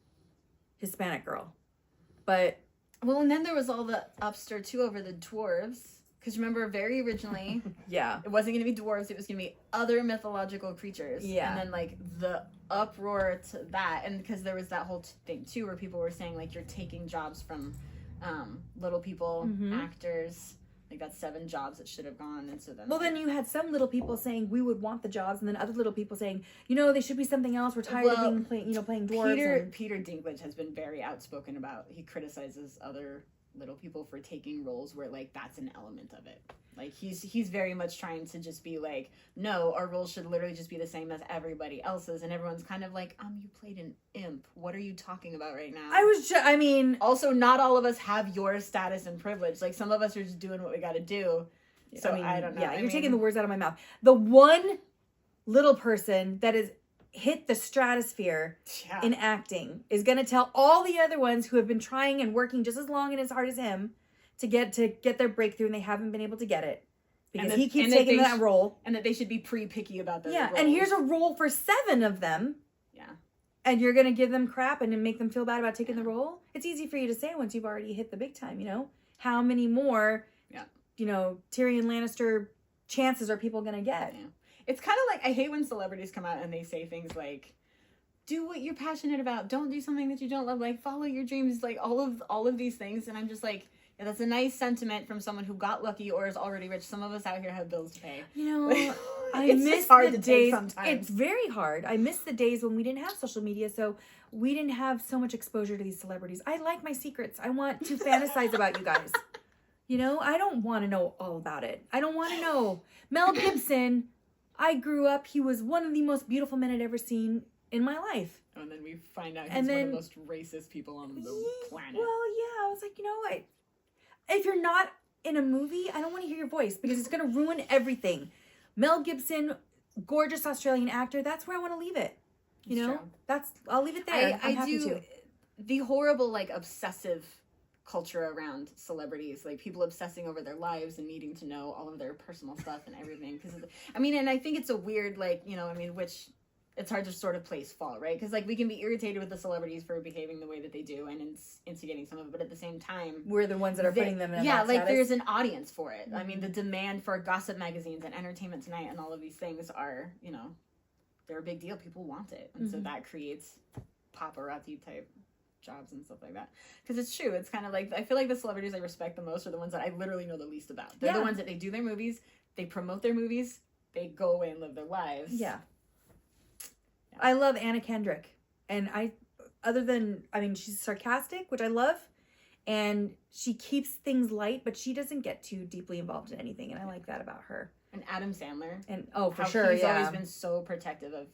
Speaker 2: Hispanic girl. But,
Speaker 1: well, and then there was all the upstir too over the dwarves. Because remember, very originally,
Speaker 2: yeah,
Speaker 1: it wasn't going to be dwarves. It was going to be other mythological creatures.
Speaker 2: Yeah.
Speaker 1: And then, the uproar to that. And because there was that whole thing, too, where people were saying, you're taking jobs from little people, actors. That's 7 jobs that should have gone. And so then...
Speaker 2: Well, then you had some little people saying, we would want the jobs. And then other little people saying, they should be something else. We're tired of playing dwarves.
Speaker 1: Peter Dinklage has been very outspoken about... He criticizes other little people for taking roles where that's an element of it. He's very much trying to just be no, our roles should literally just be the same as everybody else's, and everyone's kind of you played an imp. What are you talking about right now?
Speaker 2: Also,
Speaker 1: not all of us have your status and privilege. Some of us are just doing what we got to do. So I don't know.
Speaker 2: Yeah, you're taking the words out of my mouth. The one little person that is hit the stratosphere in acting is going to tell all the other ones who have been trying and working just as long and as hard as him to get their breakthrough, and they haven't been able to get it because he keeps taking that role,
Speaker 1: and that they should be picky about that.
Speaker 2: Yeah, roles. And here's a role for 7 of them.
Speaker 1: Yeah,
Speaker 2: and you're gonna give them crap and then make them feel bad about taking the role. It's easy for you to say once you've already hit the big time. How many more?
Speaker 1: Yeah,
Speaker 2: Tyrion Lannister chances are people gonna get?
Speaker 1: Yeah. It's kind of I hate when celebrities come out and they say things like, do what you're passionate about. Don't do something that you don't love. Follow your dreams. All of these things. And I'm just Yeah, that's a nice sentiment from someone who got lucky or is already rich. Some of us out here have bills to pay.
Speaker 2: You know, I
Speaker 1: it's
Speaker 2: miss
Speaker 1: hard
Speaker 2: the
Speaker 1: to
Speaker 2: days.
Speaker 1: take sometimes.
Speaker 2: It's very hard. I miss the days when we didn't have social media, so we didn't have so much exposure to these celebrities. I like my secrets. I want to fantasize about you guys. You know, I don't want to know all about it. I don't want to know. Mel Gibson, I grew up, he was one of the most beautiful men I'd ever seen in my life.
Speaker 1: And then we find out he's one of the most racist people on the planet.
Speaker 2: Well, yeah, I was like, you know what? If you're not in a movie, I don't want to hear your voice because it's going to ruin everything. Mel Gibson, gorgeous Australian actor, that's where I want to leave it. You know? True. I'll leave it there. I'm happy to.
Speaker 1: The horrible, like, obsessive culture around celebrities, like people obsessing over their lives and needing to know all of their personal stuff and everything. Because, I mean, and I think it's a weird, like, you know, I mean, which it's hard to sort of place fault, right? Because, like, we can be irritated with the celebrities for behaving the way that they do and instigating some of it, but at the same time,
Speaker 2: we're the ones that are putting them in a bad
Speaker 1: like,
Speaker 2: status.
Speaker 1: there's an audience for it. Mm-hmm. I mean, the demand for gossip magazines and Entertainment Tonight and all of these things are, you know, they're a big deal. People want it. And so that creates paparazzi type jobs and stuff like that. Because it's true. It's kind of like, I feel like the celebrities I respect the most are the ones that I literally know the least about. They're the ones that they do their movies, they promote their movies, they go away and live their lives.
Speaker 2: Yeah. I love Anna Kendrick. And she's sarcastic, which I love. And she keeps things light, but she doesn't get too deeply involved in anything. And I like that about her. And
Speaker 1: Adam Sandler.
Speaker 2: And, for sure,
Speaker 1: he's always been so protective of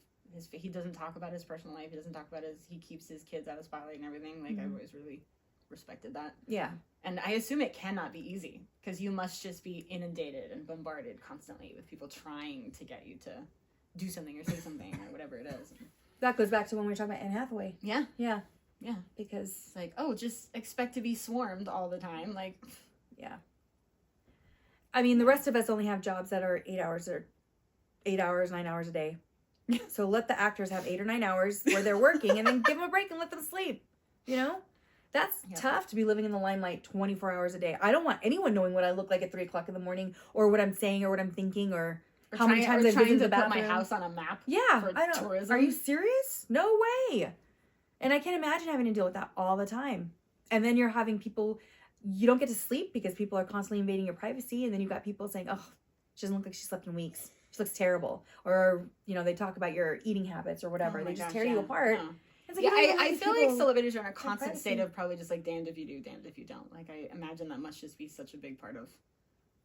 Speaker 1: he doesn't talk about his personal life. He doesn't talk about he keeps his kids out of spotlight and everything. Like, I've always really respected that. Yeah. And I assume it cannot be easy because you must just be inundated and bombarded constantly with people trying to get you to do something or say something or whatever it is.
Speaker 2: That goes back to when we were talking about Anne Hathaway.
Speaker 1: Yeah.
Speaker 2: Yeah.
Speaker 1: Yeah. Because it's like, oh, just expect to be swarmed all the time. Like,
Speaker 2: yeah. I mean, the rest of us only have jobs that are 8 hours, 9 hours a day. So let the actors have 8 or 9 hours where they're working and then give them a break and let them sleep. You know? That's tough to be living in the limelight 24 hours a day. I don't want anyone knowing what I look like at 3 o'clock in the morning or what I'm saying or what I'm thinking or how many times I've visited the bathroom.
Speaker 1: Put my house on a map.
Speaker 2: Yeah.
Speaker 1: For tourism.
Speaker 2: Are you serious? No way. And I can't imagine having to deal with that all the time. And then you're having people, you don't get to sleep because people are constantly invading your privacy. And then you've got people saying, oh, she doesn't look like she slept in weeks. She looks terrible. Or, you know, they talk about your eating habits or whatever. They just tear you apart.
Speaker 1: Yeah. It's like, I feel like celebrities are in a constant state of probably just like damned if you do, damned if you don't. Like, I imagine that must just be such a big part of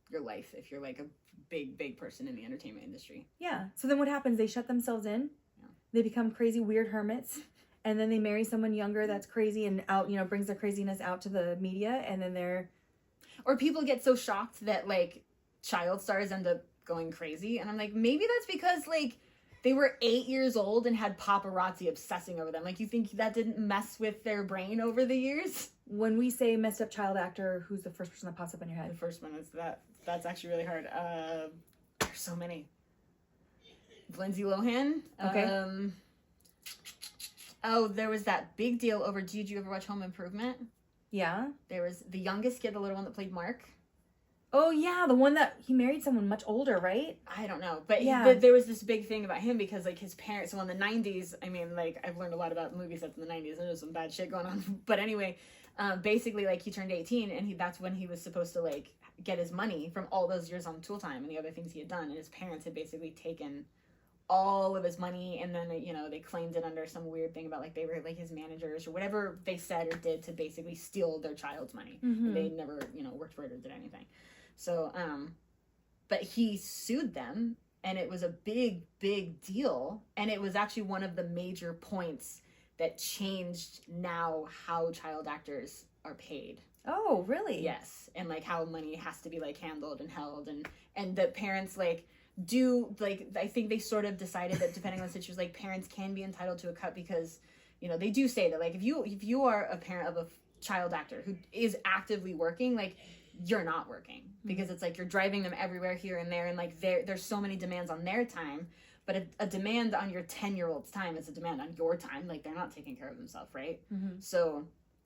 Speaker 1: your life if you're like a big person in the entertainment industry.
Speaker 2: Yeah. So then what happens? They shut themselves in. Yeah. They become crazy, weird hermits. And then they marry someone younger that's crazy and out, you know, brings their craziness out to the media. And then
Speaker 1: or people get so shocked that like child stars end up going crazy. And I'm like, maybe that's because like they were 8 years old and had paparazzi obsessing over them. Like, you think that didn't mess with their brain over the years?
Speaker 2: When we say messed up child actor, who's the first person that pops up in your head?
Speaker 1: The first one is that. That's actually really hard. There's so many. Lindsay Lohan.
Speaker 2: Okay.
Speaker 1: There was that big deal over, did you ever watch Home Improvement?
Speaker 2: Yeah.
Speaker 1: There was the youngest kid, the little one that played Mark.
Speaker 2: Oh, yeah, the one that he married someone much older, right?
Speaker 1: I don't know. But there was this big thing about him because, like, his parents, so in the 90s, I mean, like, I've learned a lot about movie sets in the 90s, and there's some bad shit going on. But anyway, basically, like, he turned 18, and that's when he was supposed to, like, get his money from all those years on Tool Time and the other things he had done. And his parents had basically taken all of his money, and then, you know, they claimed it under some weird thing about, like, they were, like, his managers or whatever they said or did to basically steal their child's money. Mm-hmm. They never, you know, worked for it or did anything. So, but he sued them, and it was a big deal. And it was actually one of the major points that changed now how child actors are paid.
Speaker 2: Oh, really?
Speaker 1: Yes. And, like, how money has to be, like, handled and held. And the parents, like, do, like, I think they sort of decided that depending on the situation, like, parents can be entitled to a cut because, you know, they do say that, like, if you are a parent of a child actor who is actively working, like, you're not working because it's like you're driving them everywhere here and there, and like there's so many demands on their time, but a demand on your 10-year-old's time is a demand on your time. Like, they're not taking care of themselves, right? Mm-hmm. So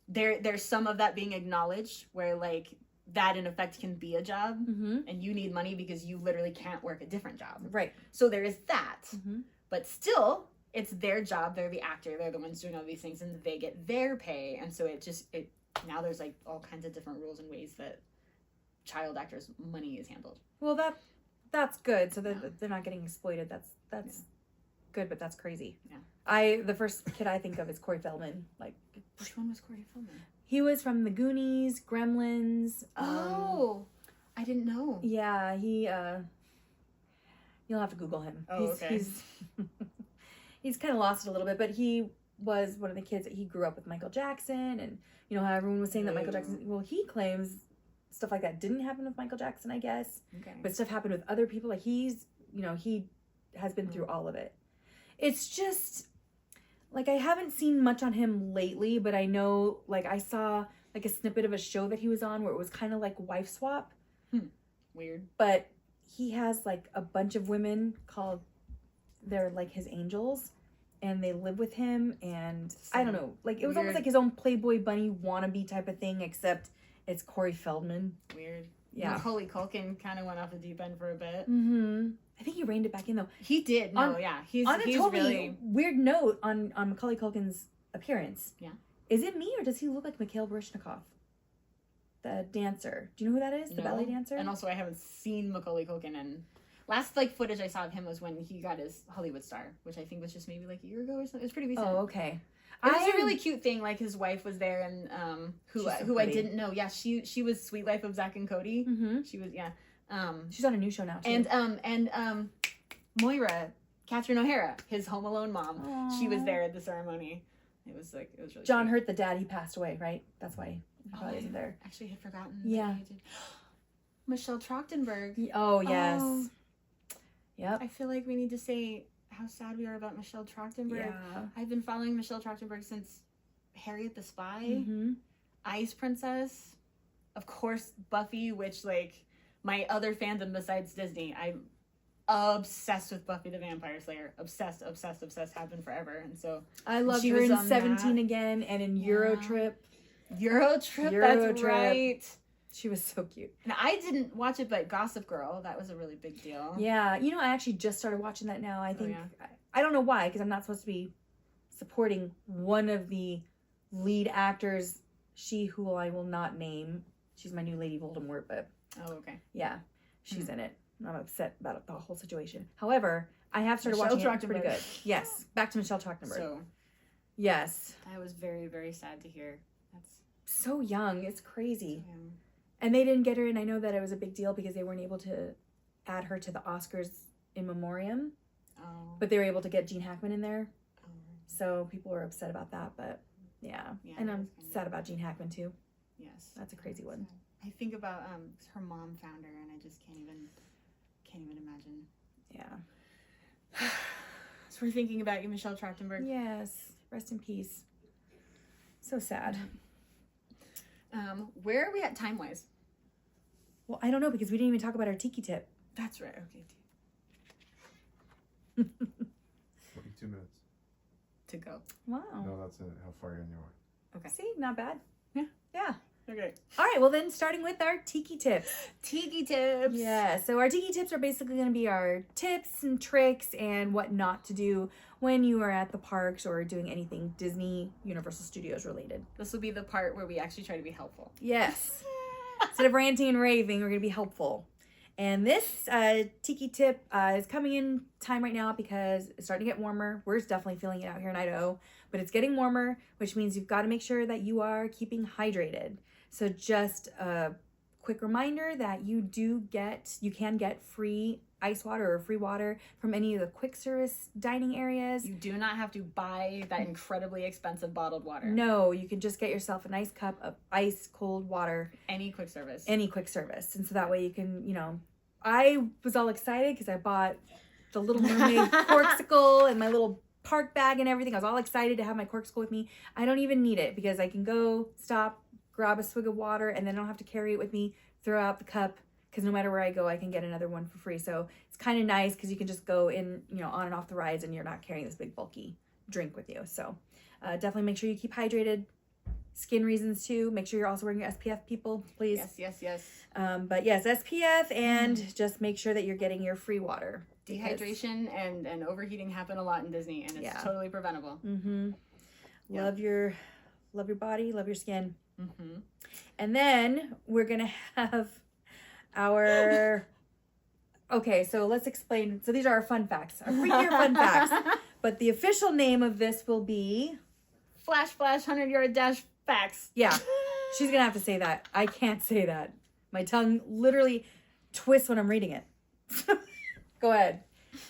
Speaker 1: there's some of that being acknowledged where like that in effect can be a job, mm-hmm. and you need money because you literally can't work a different job,
Speaker 2: right?
Speaker 1: So there is that, mm-hmm. but still it's their job. They're the actor. They're the ones doing all these things, and they get their pay, and so it now there's like all kinds of different rules and ways that child actors' money is handled.
Speaker 2: Well, that's good. So they're not getting exploited. That's good, but that's crazy.
Speaker 1: Yeah.
Speaker 2: The first kid I think of is Corey Feldman. Like,
Speaker 1: which one was Corey Feldman?
Speaker 2: He was from The Goonies, Gremlins.
Speaker 1: I didn't know.
Speaker 2: Yeah, you'll have to Google him.
Speaker 1: Okay.
Speaker 2: He's kind of lost it a little bit, but he was one of the kids that he grew up with Michael Jackson, and you know how everyone was saying that Michael Jackson. Well, he claims stuff like that didn't happen with Michael Jackson, I guess.
Speaker 1: Okay.
Speaker 2: But stuff happened with other people. Like he has been through all of it. It's just like I haven't seen much on him lately, but I know like I saw like a snippet of a show that he was on where it was kind of like wife swap.
Speaker 1: Weird.
Speaker 2: But he has like a bunch of women they're like his angels, and they live with him, and I don't know, like it was almost like his own Playboy bunny wannabe type of thing, except it's Corey Feldman.
Speaker 1: Weird.
Speaker 2: Yeah.
Speaker 1: Macaulay Culkin kind of went off the deep end for a bit.
Speaker 2: Mm-hmm. I think he reined it back in though.
Speaker 1: He did. He's
Speaker 2: on a totally
Speaker 1: really
Speaker 2: weird note on Macaulay Culkin's appearance.
Speaker 1: Yeah.
Speaker 2: Is it me or does he look like Mikhail Baryshnikov? The dancer. Do you know who that is? The ballet dancer?
Speaker 1: And also I haven't seen Macaulay Culkin, and last like footage I saw of him was when he got his Hollywood star, which I think was just maybe like a year ago or something. It was pretty recent.
Speaker 2: Oh, okay.
Speaker 1: It was a really cute thing. Like his wife was there, and who I didn't know. Yeah, she was Sweet Life of Zack and Cody.
Speaker 2: Mm-hmm.
Speaker 1: She was
Speaker 2: she's on a new show now too.
Speaker 1: And Moira, Catherine O'Hara, his Home Alone mom. Aww. She was there at the ceremony. It was really
Speaker 2: John
Speaker 1: cute.
Speaker 2: Hurt, the dad, he passed away, right? That's why he probably isn't there.
Speaker 1: Actually had forgotten.
Speaker 2: Yeah.
Speaker 1: Michelle Trachtenberg.
Speaker 2: Oh yes. Yep.
Speaker 1: I feel like we need to say how sad we are about Michelle Trachtenberg.
Speaker 2: Yeah.
Speaker 1: I've been following Michelle Trachtenberg since Harriet the Spy,
Speaker 2: mm-hmm.
Speaker 1: Ice Princess, of course Buffy, which like my other fandom besides Disney. I'm obsessed with Buffy the Vampire Slayer. Obsessed, have been forever. And so
Speaker 2: I loved her in 17 again and in Eurotrip.
Speaker 1: Eurotrip, that's right.
Speaker 2: She was so cute.
Speaker 1: Now, I didn't watch it, but Gossip Girl, that was a really big deal.
Speaker 2: Yeah. You know, I actually just started watching that now. I think, I don't know why, because I'm not supposed to be supporting one of the lead actors, she who I will not name. She's my new Lady Voldemort, but...
Speaker 1: Oh, okay.
Speaker 2: Yeah, she's in it. I'm upset about the whole situation. However, I have started watching it. It's pretty good. Yes. Back to Michelle Trachtenberg.
Speaker 1: So...
Speaker 2: Yes.
Speaker 1: That was very, very sad to hear. That's...
Speaker 2: So young. It's crazy.
Speaker 1: So young.
Speaker 2: And they didn't get her, and I know that it was a big deal because they weren't able to add her to the Oscars in memoriam.
Speaker 1: Oh.
Speaker 2: But they were able to get Gene Hackman in there. Oh. So people were upset about that, but yeah. And I'm sad about Gene Hackman too.
Speaker 1: Yes.
Speaker 2: That's a crazy one.
Speaker 1: I think about her mom found her, and I just can't even imagine.
Speaker 2: Yeah.
Speaker 1: So we're thinking about you, Michelle Trachtenberg.
Speaker 2: Yes. Rest in peace. So sad.
Speaker 1: Where are we at time-wise?
Speaker 2: Well, I don't know because we didn't even talk about our tiki tip.
Speaker 1: That's right. Okay.
Speaker 3: 42 minutes.
Speaker 1: To go.
Speaker 2: Wow.
Speaker 3: No, that's it. How far in you are.
Speaker 2: Okay. See, not bad.
Speaker 1: Yeah.
Speaker 2: Yeah.
Speaker 1: Okay.
Speaker 2: All right. Well, then starting with our tiki tips.
Speaker 1: Tiki tips.
Speaker 2: Yeah. So our tiki tips are basically going to be our tips and tricks and what not to do when you are at the parks or doing anything Disney, Universal Studios related.
Speaker 1: This will be the part where we actually try to be helpful.
Speaker 2: Yes. Instead of ranting and raving, we're going to be helpful. And this tiki tip is coming in time right now because it's starting to get warmer. We're definitely feeling it out here in Idaho, but it's getting warmer, which means you've got to make sure that you are keeping hydrated. So just a quick reminder that you can get free ice water or free water from any of the quick service dining areas.
Speaker 1: You do not have to buy that incredibly expensive bottled water.
Speaker 2: No, you can just get yourself a nice cup of ice cold water.
Speaker 1: Any quick service.
Speaker 2: And so that way you can, I was all excited because I bought the Little Mermaid corksicle and my little park bag and everything. I was all excited to have my corksicle with me. I don't even need it because I can go, stop, grab a swig of water, and then I don't have to carry it with me, throw out the cup, because no matter where I go, I can get another one for free. So it's kind of nice because you can just go in, on and off the rides and you're not carrying this big bulky drink with you. So definitely make sure you keep hydrated. Skin reasons too. Make sure you're also wearing your SPF, people, please.
Speaker 1: Yes.
Speaker 2: But yes, SPF and just make sure that you're getting your free water.
Speaker 1: Dehydration and overheating happen a lot in Disney, and it's totally preventable.
Speaker 2: Mm-hmm. Yeah. Love your body, love your skin.
Speaker 1: Mm-hmm.
Speaker 2: And then we're going to have our... Okay, so let's explain. So these are our fun facts. Our freakier fun facts. But the official name of this will be...
Speaker 1: Flash, 100-yard dash facts.
Speaker 2: Yeah. She's going to have to say that. I can't say that. My tongue literally twists when I'm reading it. Go ahead.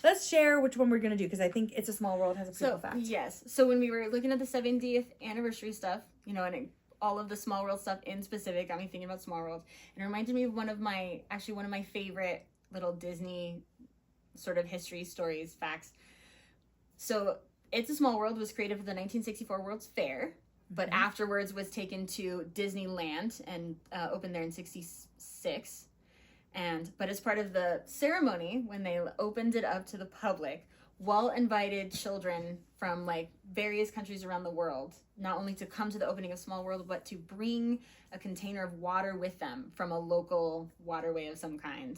Speaker 2: Let's share which one we're going to do, because I think It's a Small World has a pretty cool fact.
Speaker 1: Yes. So when we were looking at the 70th anniversary stuff, you know, and all of the Small World stuff in specific got me thinking about Small World. And it reminded me of one of my favorite little Disney sort of history stories, facts. So It's a Small World was created for the 1964 World's Fair, but afterwards was taken to Disneyland and opened there in 66. But as part of the ceremony, when they opened it up to the public, Walt invited children from like various countries around the world, not only to come to the opening of Small World, but to bring a container of water with them from a local waterway of some kind,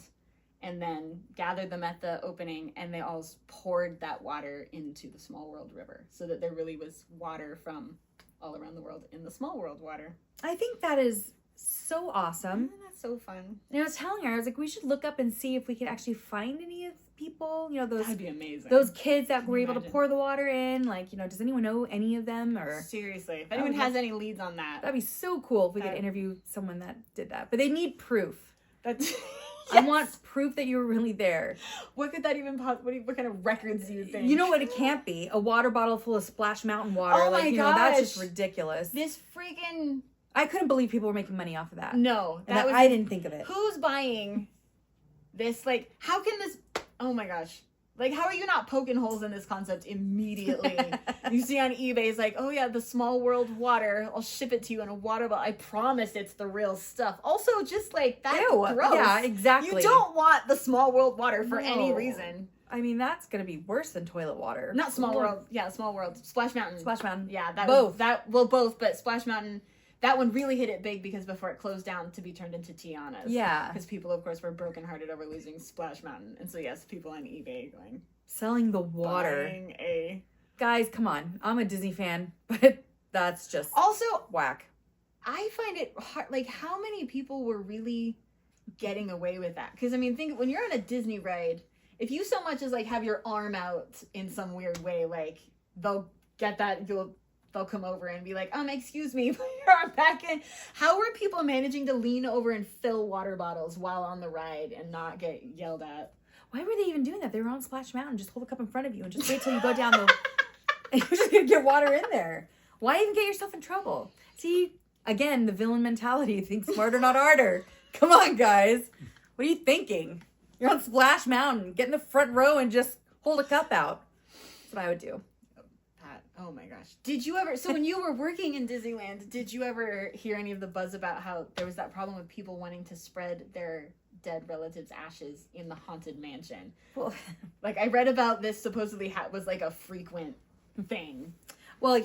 Speaker 1: and then gathered them at the opening, and they all poured that water into the Small World River, so that there really was water from all around the world in the Small World water.
Speaker 2: I think that is so awesome.
Speaker 1: That's so fun.
Speaker 2: And I was telling her, I was like, we should look up and see if we could actually find any of people, you know,
Speaker 1: That'd be amazing.
Speaker 2: those kids that were able to pour the water in. Like, you know, does anyone know any of them? Or
Speaker 1: seriously, if anyone has any leads on that,
Speaker 2: that'd be so cool if we could interview someone that did that. But they need proof.
Speaker 1: That's
Speaker 2: yes. I want proof that you were really there.
Speaker 1: What could that even what kind of records do you think?
Speaker 2: You know what it can't be? A water bottle full of Splash Mountain water.
Speaker 1: Oh
Speaker 2: like,
Speaker 1: my
Speaker 2: you
Speaker 1: gosh.
Speaker 2: know, that's just ridiculous.
Speaker 1: This freaking...
Speaker 2: I couldn't believe people were making money off of that.
Speaker 1: No.
Speaker 2: I didn't think of it.
Speaker 1: Who's buying this? Like, how can this... Oh my gosh. Like, how are you not poking holes in this concept immediately? You see on eBay, it's like, oh yeah, the Small World water. I'll ship it to you in a water bottle. I promise it's the real stuff. Also, just like, that's gross.
Speaker 2: Yeah, exactly.
Speaker 1: You don't want the Small World water for any reason.
Speaker 2: I mean, that's going to be worse than toilet water.
Speaker 1: Not Small World. Yeah, Small World. Splash Mountain.
Speaker 2: Splash Mountain.
Speaker 1: Yeah,
Speaker 2: both.
Speaker 1: Both, but Splash Mountain... That one really hit it big because before it closed down to be turned into Tiana's.
Speaker 2: Yeah.
Speaker 1: Because people, of course, were brokenhearted over losing Splash Mountain. And so, yes, people on eBay going...
Speaker 2: Selling the water.
Speaker 1: Buying a...
Speaker 2: Guys, come on. I'm a Disney fan, but that's just
Speaker 1: also
Speaker 2: whack.
Speaker 1: I find it hard. Like, how many people were really getting away with that? Because, I mean, think when you're on a Disney ride, if you so much as, like, have your arm out in some weird way, like, they'll get that... They'll come over and be like, excuse me, put your arm back in. How were people managing to lean over and fill water bottles while on the ride and not get yelled at?
Speaker 2: Why were they even doing that? They were on Splash Mountain. Just hold a cup in front of you and just wait till you go down the... and you're just going to get water in there. Why even get yourself in trouble? See, again, the villain mentality. Think smarter, not harder. Come on, guys. What are you thinking? You're on Splash Mountain. Get in the front row and just hold a cup out. That's what I would do.
Speaker 1: Oh my gosh. Did you ever, so when you were working in Disneyland, did you ever hear any of the buzz about how there was that problem with people wanting to spread their dead relatives' ashes in the Haunted Mansion?
Speaker 2: Well,
Speaker 1: like, I read about this supposedly was like a frequent thing.
Speaker 2: Well,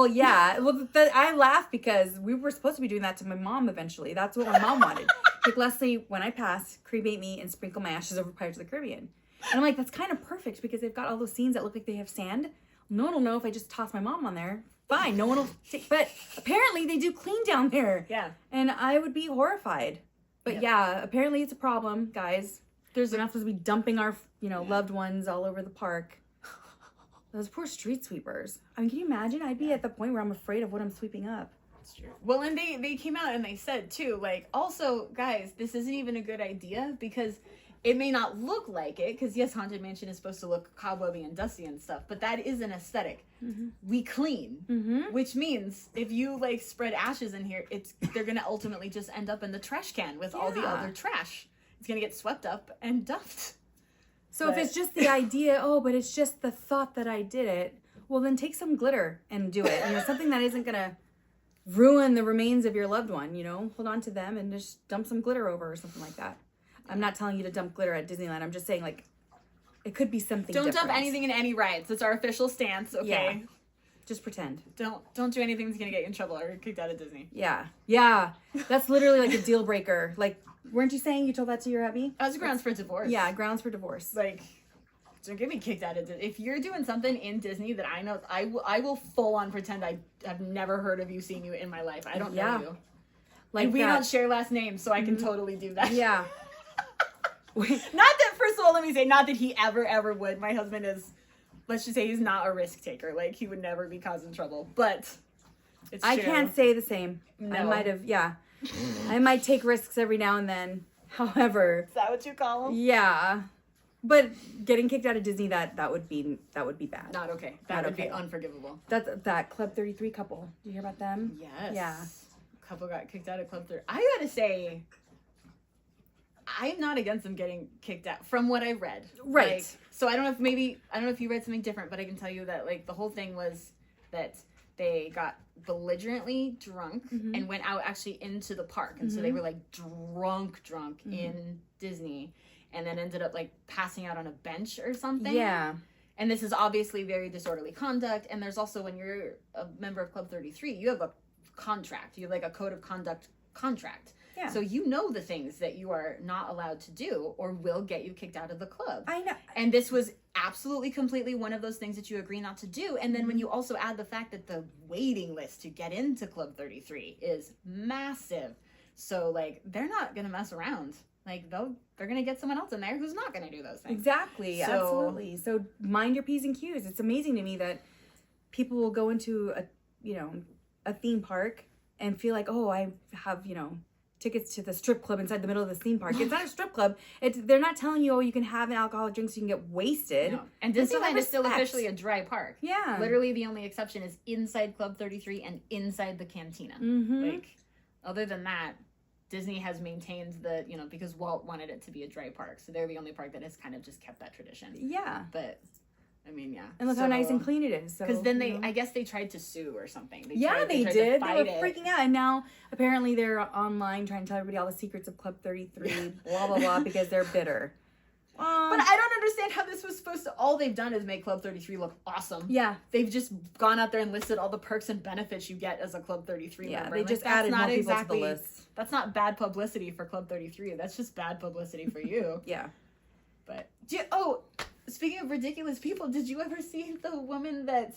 Speaker 2: yeah. Well, I laugh because we were supposed to be doing that to my mom eventually. That's what my mom wanted. Like, Leslie, when I pass, cremate me and sprinkle my ashes over Pirates of the Caribbean. And I'm like, that's kind of perfect because they've got all those scenes that look like they have sand. No one will know if I just toss my mom on there. Fine, no one will take, but apparently they do clean down there.
Speaker 1: Yeah.
Speaker 2: And I would be horrified. But yeah, apparently it's a problem, guys. We're not supposed to be dumping our, loved ones all over the park. Those poor street sweepers. I mean, can you imagine? I'd be at the point where I'm afraid of what I'm sweeping up.
Speaker 1: That's true. Well, and they came out and they said too, like, also, guys, this isn't even a good idea because it may not look like it, because yes, Haunted Mansion is supposed to look cobwebby and dusty and stuff, but that is an aesthetic. Mm-hmm. We clean, which means if you like spread ashes in here, they're gonna ultimately just end up in the trash can with all the other trash. It's gonna get swept up and dumped.
Speaker 2: So if it's just the idea, but it's just the thought that I did it, well then take some glitter and do it. Something that isn't gonna ruin the remains of your loved one. Hold on to them and just dump some glitter over or something like that. I'm not telling you to dump glitter at Disneyland. I'm just saying, like, it could be something different.
Speaker 1: Don't dump anything in any rides. That's our official stance, okay?
Speaker 2: Yeah. Just pretend.
Speaker 1: Don't do anything that's going to get you in trouble or kicked out of Disney.
Speaker 2: Yeah. Yeah. That's literally like a deal breaker. Like, weren't you saying you told that to your hubby?
Speaker 1: That was grounds for divorce.
Speaker 2: Yeah, grounds for divorce.
Speaker 1: Like, don't get me kicked out of Disney. If you're doing something in Disney that I know, I will full on pretend I have never heard of you, seen you in my life. I don't know you. Like, and we don't share last names, so I can totally do that.
Speaker 2: Yeah.
Speaker 1: Not that, first of all, let me say, not that he ever would. My husband is, let's just say he's not a risk taker. Like, he would never be causing trouble. But it's true.
Speaker 2: I can't say the same.
Speaker 1: No.
Speaker 2: I might have, I might take risks every now and then. However.
Speaker 1: Is that what you call them?
Speaker 2: Yeah. But getting kicked out of Disney, that would be bad.
Speaker 1: Not okay. That would be unforgivable.
Speaker 2: That's that Club 33 couple. Did you hear about them?
Speaker 1: Yes.
Speaker 2: Yeah.
Speaker 1: A couple got kicked out of Club 33. I gotta say, I'm not against them getting kicked out from what I read.
Speaker 2: Right.
Speaker 1: Like, so I don't know if you read something different, but I can tell you that like the whole thing was that they got belligerently drunk and went out actually into the park. And so they were like drunk in Disney, and then ended up like passing out on a bench or something. Yeah. And this is obviously very disorderly conduct. And there's also, when you're a member of Club 33, you have a contract. You have like a code of conduct contract. Yeah. So you know the things that you are not allowed to do or will get you kicked out of the club.
Speaker 2: I know.
Speaker 1: And this was absolutely completely one of those things that you agree not to do. And then when you also add the fact that the waiting list to get into Club 33 is massive. So like, they're not going to mess around. Like, they're going to get someone else in there who's not going to do those things.
Speaker 2: Exactly. Absolutely. So mind your P's and Q's. It's amazing to me that people will go into a theme park and feel like, oh, I have, tickets to the strip club inside the middle of the theme park. It's not a strip club. They're not telling you, oh, you can have an alcoholic drink so you can get wasted.
Speaker 1: No. And Disneyland is still officially a dry park.
Speaker 2: Yeah.
Speaker 1: Literally the only exception is inside Club 33 and inside the cantina. Like, other than that, Disney has maintained the, because Walt wanted it to be a dry park. So they're the only park that has kind of just kept that tradition.
Speaker 2: Yeah.
Speaker 1: But, I mean, yeah.
Speaker 2: And look how nice and clean it is.
Speaker 1: Because then I guess they tried to sue or something.
Speaker 2: They did. They were freaking out. And now, apparently, they're online trying to tell everybody all the secrets of Club 33, blah, blah, blah, because they're bitter.
Speaker 1: But I don't understand how this was supposed to... All they've done is make Club 33 look awesome.
Speaker 2: Yeah.
Speaker 1: They've just gone out there and listed all the perks and benefits you get as a Club 33 member.
Speaker 2: They just added more people to the list.
Speaker 1: That's not bad publicity for Club 33. That's just bad publicity for you.
Speaker 2: Yeah.
Speaker 1: But... Speaking of ridiculous people, did you ever see the woman that...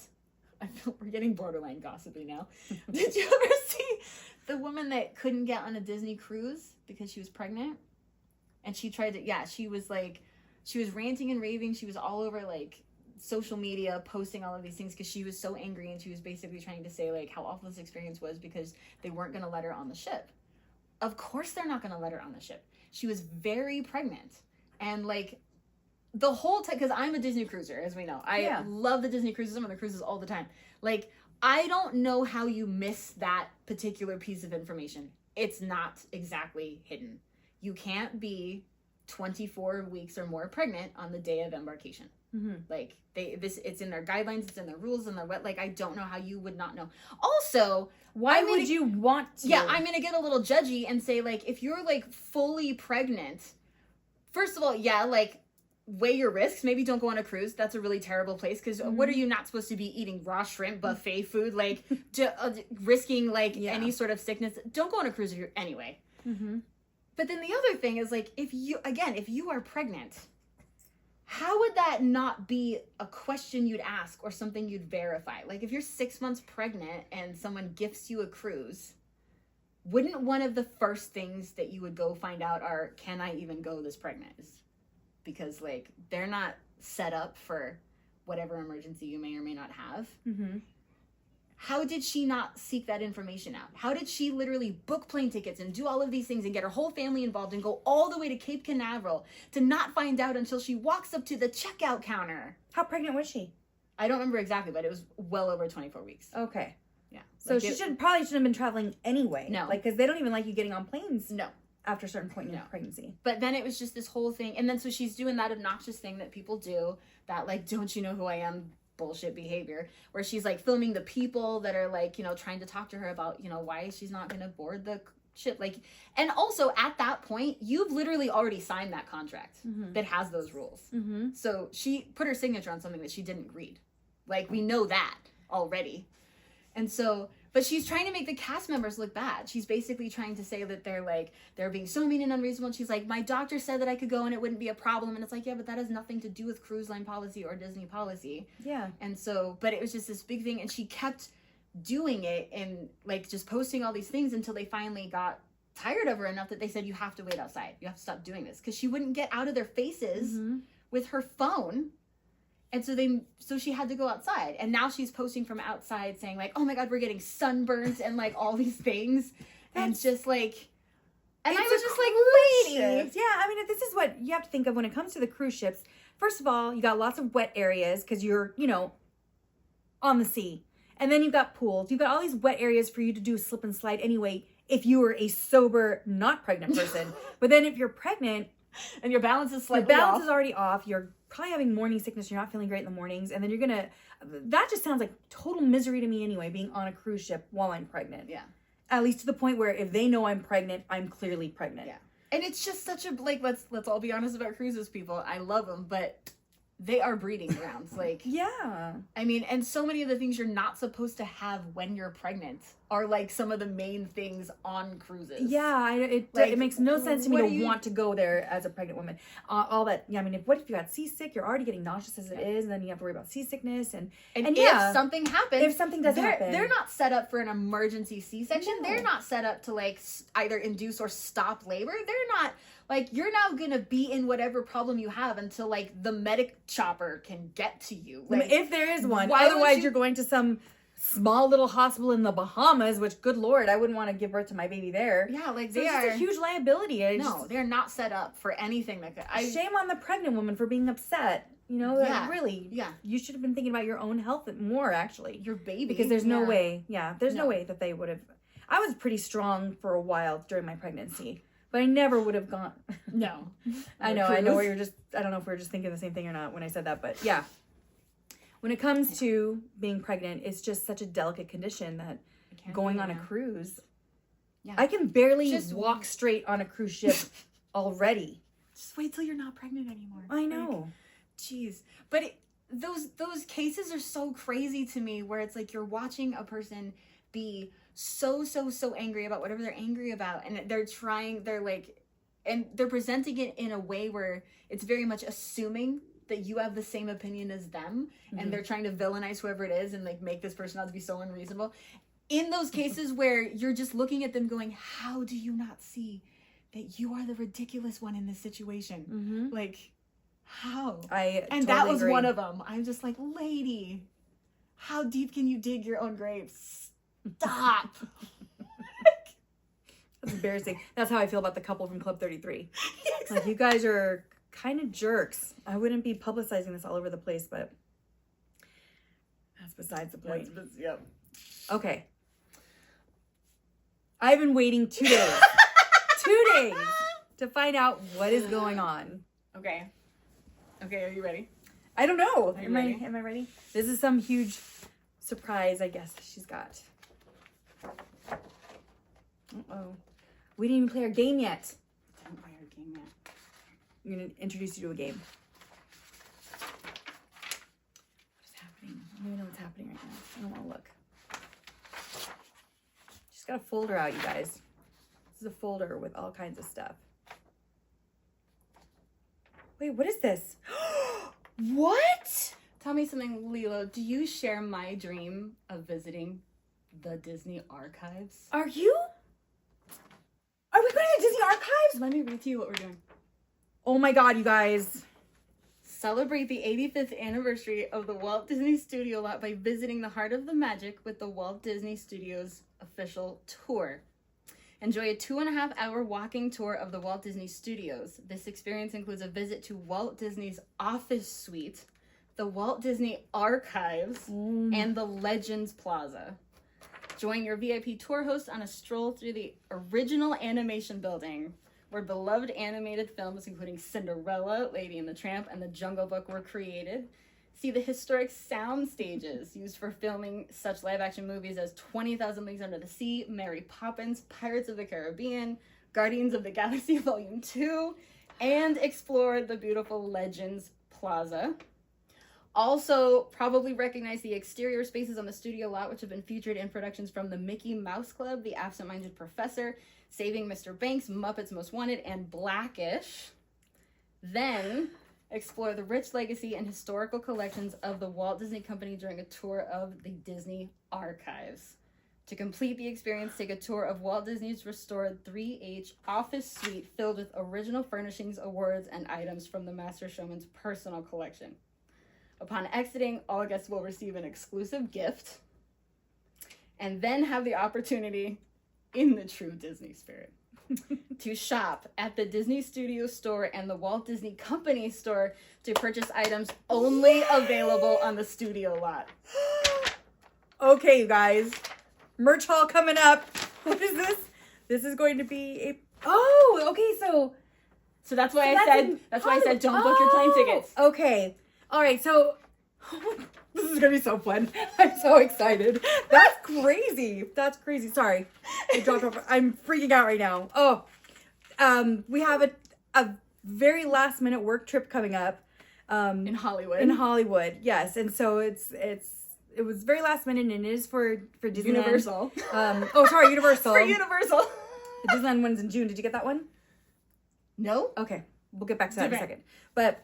Speaker 1: I feel we're getting borderline gossipy now. Did you ever see the woman that couldn't get on a Disney cruise because she was pregnant? And she tried to... Yeah, she was like... She was ranting and raving. She was all over, like, social media, posting all of these things because she was so angry, and she was basically trying to say, like, how awful this experience was because they weren't going to let her on the ship. Of course they're not going to let her on the ship. She was very pregnant. And, like... The whole time, because I'm a Disney cruiser, as we know. I love the Disney cruises. I'm on the cruises all the time. Like, I don't know how you miss that particular piece of information. It's not exactly hidden. You can't be 24 weeks or more pregnant on the day of embarkation. Like, it's in their guidelines, it's in their rules, and their like, I don't know how you would not know. Also,
Speaker 2: why would you want to?
Speaker 1: Yeah, I'm gonna get a little judgy and say, like, if you're, like, fully pregnant, first of all, like, weigh your risks. Maybe don't go on a cruise. That's a really terrible place because what are you not supposed to be eating? Raw shrimp, buffet food, like risking like any sort of sickness. Don't go on a cruise anyway. But then the other thing is, like, if you are pregnant, how would that not be a question you'd ask or something you'd verify? Like, if you're 6 months pregnant and someone gifts you a cruise, wouldn't one of the first things that you would go find out are, can I even go this pregnant? Because, like, they're not set up for whatever emergency you may or may not have. How did she not seek that information out? How did she literally book plane tickets and do all of these things and get her whole family involved and go all the way to Cape Canaveral to not find out until she walks up to the checkout counter?
Speaker 2: How pregnant was she?
Speaker 1: I don't remember exactly, but it was well over 24 weeks.
Speaker 2: Okay.
Speaker 1: Yeah.
Speaker 2: So like she probably shouldn't have been traveling anyway.
Speaker 1: No.
Speaker 2: Like, because they don't even like you getting on planes.
Speaker 1: No.
Speaker 2: After a certain point in pregnancy.
Speaker 1: But then it was just this whole thing. And then so she's doing that obnoxious thing that people do, that, like, don't you know who I am bullshit behavior, where she's, like, filming the people that are, like, trying to talk to her about, why she's not going to board the ship. Like, and also at that point, you've literally already signed that contract that has those rules. So she put her signature on something that she didn't read. Like, we know that already. And so... But she's trying to make the cast members look bad. She's basically trying to say that they're being so mean and unreasonable. And she's like, my doctor said that I could go and it wouldn't be a problem. And it's like, yeah, but that has nothing to do with cruise line policy or Disney policy.
Speaker 2: Yeah.
Speaker 1: And so, but it was just this big thing. And she kept doing it and like just posting all these things until they finally got tired of her enough that they said, you have to wait outside. You have to stop doing this. Because she wouldn't get out of their faces with her phone. And so she had to go outside. And now she's posting from outside saying like, oh my God, we're getting sunburns and like all these things. And just like, and I was just like, lady.
Speaker 2: Yeah, I mean, this is what you have to think of when it comes to the cruise ships. First of all, you got lots of wet areas because you're, on the sea. And then you've got pools. You've got all these wet areas for you to do slip and slide anyway if you were a sober, not pregnant person. But then if you're pregnant,
Speaker 1: and your balance is slightly
Speaker 2: your balance
Speaker 1: off.
Speaker 2: is already off. You're probably having morning sickness. You're not feeling great in the mornings. And then that just sounds like total misery to me anyway, being on a cruise ship while I'm pregnant.
Speaker 1: Yeah.
Speaker 2: At least to the point where if they know I'm pregnant, I'm clearly pregnant.
Speaker 1: Yeah. And it's just such a, like, let's all be honest about cruises, people. I love them, but they are breeding grounds. Like,
Speaker 2: yeah.
Speaker 1: I mean, and so many of the things you're not supposed to have when you're pregnant are like some of the main things on cruises.
Speaker 2: Yeah, it makes no sense to me to want to go there as a pregnant woman. All that, yeah, I mean, what if you got seasick? You're already getting nauseous as it is, and then you have to worry about seasickness. And
Speaker 1: if something happens,
Speaker 2: if something does happen,
Speaker 1: they're not set up for an emergency C-section.
Speaker 2: No.
Speaker 1: They're not set up to like either induce or stop labor. They're not like, you're now gonna be in whatever problem you have until like the medic chopper can get to you. Like,
Speaker 2: if there is one.
Speaker 1: Why
Speaker 2: Otherwise, you're going to some small little hospital in the Bahamas, which, good Lord, I wouldn't want to give birth to my baby there.
Speaker 1: Yeah, like
Speaker 2: so it's just a huge liability.
Speaker 1: They're not set up for anything that could.
Speaker 2: Shame on the pregnant woman for being upset. Really.
Speaker 1: Yeah.
Speaker 2: You should have been thinking about your own health more, actually.
Speaker 1: Your baby.
Speaker 2: Because there's no way. Yeah, there's no way that they would have. I was pretty strong for a while during my pregnancy, but I never would have gone.
Speaker 1: No.
Speaker 2: I know I don't know if we were just thinking the same thing or not when I said that, but yeah. When it comes to being pregnant, it's just such a delicate condition that going on a cruise, I can barely walk straight on a cruise ship already.
Speaker 1: Just wait till you're not pregnant anymore.
Speaker 2: I know.
Speaker 1: Jeez. But those cases are so crazy to me where it's like you're watching a person be so angry about whatever they're angry about, and they're presenting it in a way where it's very much assuming that you have the same opinion as them, and they're trying to villainize whoever it is and like make this person out to be so unreasonable. In those cases where you're just looking at them going, how do you not see that you are the ridiculous one in this situation? Like, how? That was one of them. I'm just like, lady, how deep can you dig your own grave? Stop.
Speaker 2: That's embarrassing. That's how I feel about the couple from Club 33. Like, you guys are kind of jerks. I wouldn't be publicizing this all over the place, but that's besides the point.
Speaker 1: Yep.
Speaker 2: Okay. I've been waiting 2 days. 2 days to find out what is going on.
Speaker 1: Okay, are you ready?
Speaker 2: I don't know.
Speaker 1: Am
Speaker 2: I ready? This is some huge surprise, I guess, she's got. Uh-oh. We didn't even play our game yet.
Speaker 1: Don't play our game yet.
Speaker 2: I'm going to introduce you to a game. What is happening? I don't even know what's happening right now. I don't want to look. She's got a folder out, you guys. This is a folder with all kinds of stuff. Wait, what is this? What?
Speaker 1: Tell me something, Lelo. Do you share my dream of visiting the Disney archives?
Speaker 2: Are we going to Disney archives?
Speaker 1: Let me read to you what we're doing.
Speaker 2: Oh my God, you guys.
Speaker 1: Celebrate the 85th anniversary of the Walt Disney Studio Lot by visiting the Heart of the Magic with the Walt Disney Studios official tour. Enjoy a 2.5-hour walking tour of the Walt Disney Studios. This experience includes a visit to Walt Disney's office suite, the Walt Disney Archives, and the Legends Plaza. Join your VIP tour host on a stroll through the original animation building, where beloved animated films including Cinderella, Lady and the Tramp, and The Jungle Book were created. See the historic sound stages used for filming such live-action movies as 20,000 Leagues Under the Sea, Mary Poppins, Pirates of the Caribbean, Guardians of the Galaxy Volume 2, and explore the beautiful Legends Plaza. Also, probably recognize the exterior spaces on the studio lot, which have been featured in productions from the Mickey Mouse Club, The Absent-Minded Professor, Saving Mr. Banks, Muppets Most Wanted, and Blackish. Then, explore the rich legacy and historical collections of the Walt Disney Company during a tour of the Disney Archives. To complete the experience, take a tour of Walt Disney's restored 3H office suite filled with original furnishings, awards, and items from the Master Showman's personal collection. Upon exiting, all guests will receive an exclusive gift and then have the opportunity, in the true Disney spirit, to shop at the Disney Studio store and the Walt Disney Company store to purchase items only available on the studio lot.
Speaker 2: Okay, you guys. Merch haul coming up. What is this? This is going to be a... Oh, okay, so
Speaker 1: that's why I said don't book your plane tickets.
Speaker 2: Okay. All right, so this is going to be so fun. I'm so excited. That's crazy. That's crazy. Sorry. I dropped off. I'm freaking out right now. Oh, we have a very last minute work trip coming up.
Speaker 1: In Hollywood.
Speaker 2: In Hollywood, yes. And so it was very last minute, and it is for Disneyland.
Speaker 1: Universal.
Speaker 2: Universal.
Speaker 1: For Universal.
Speaker 2: The Disneyland one's in June. Did you get that one?
Speaker 1: No.
Speaker 2: Okay. We'll get back to that in a second. But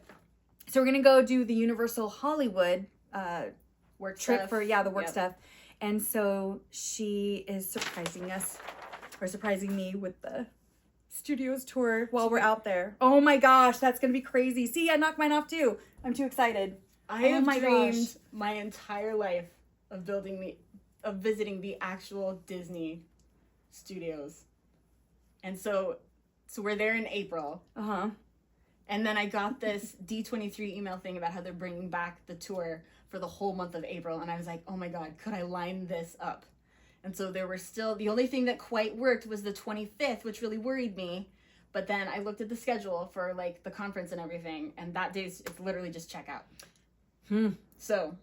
Speaker 2: so we're gonna go do the Universal Hollywood
Speaker 1: work
Speaker 2: trip
Speaker 1: stuff.
Speaker 2: for the work stuff. And so she is surprising me with the studios tour while we're out there. Oh my gosh, that's gonna be crazy. See, I knocked mine off too. I'm too excited.
Speaker 1: I have dreamed my entire life of visiting the actual Disney studios. And so we're there in April.
Speaker 2: Uh-huh.
Speaker 1: And then I got this D23 email thing about how they're bringing back the tour for the whole month of April. And I was like, oh my God, could I line this up? And so there were still, the only thing that quite worked was the 25th, which really worried me. But then I looked at the schedule for like the conference and everything. And that day's, it's literally just checkout. So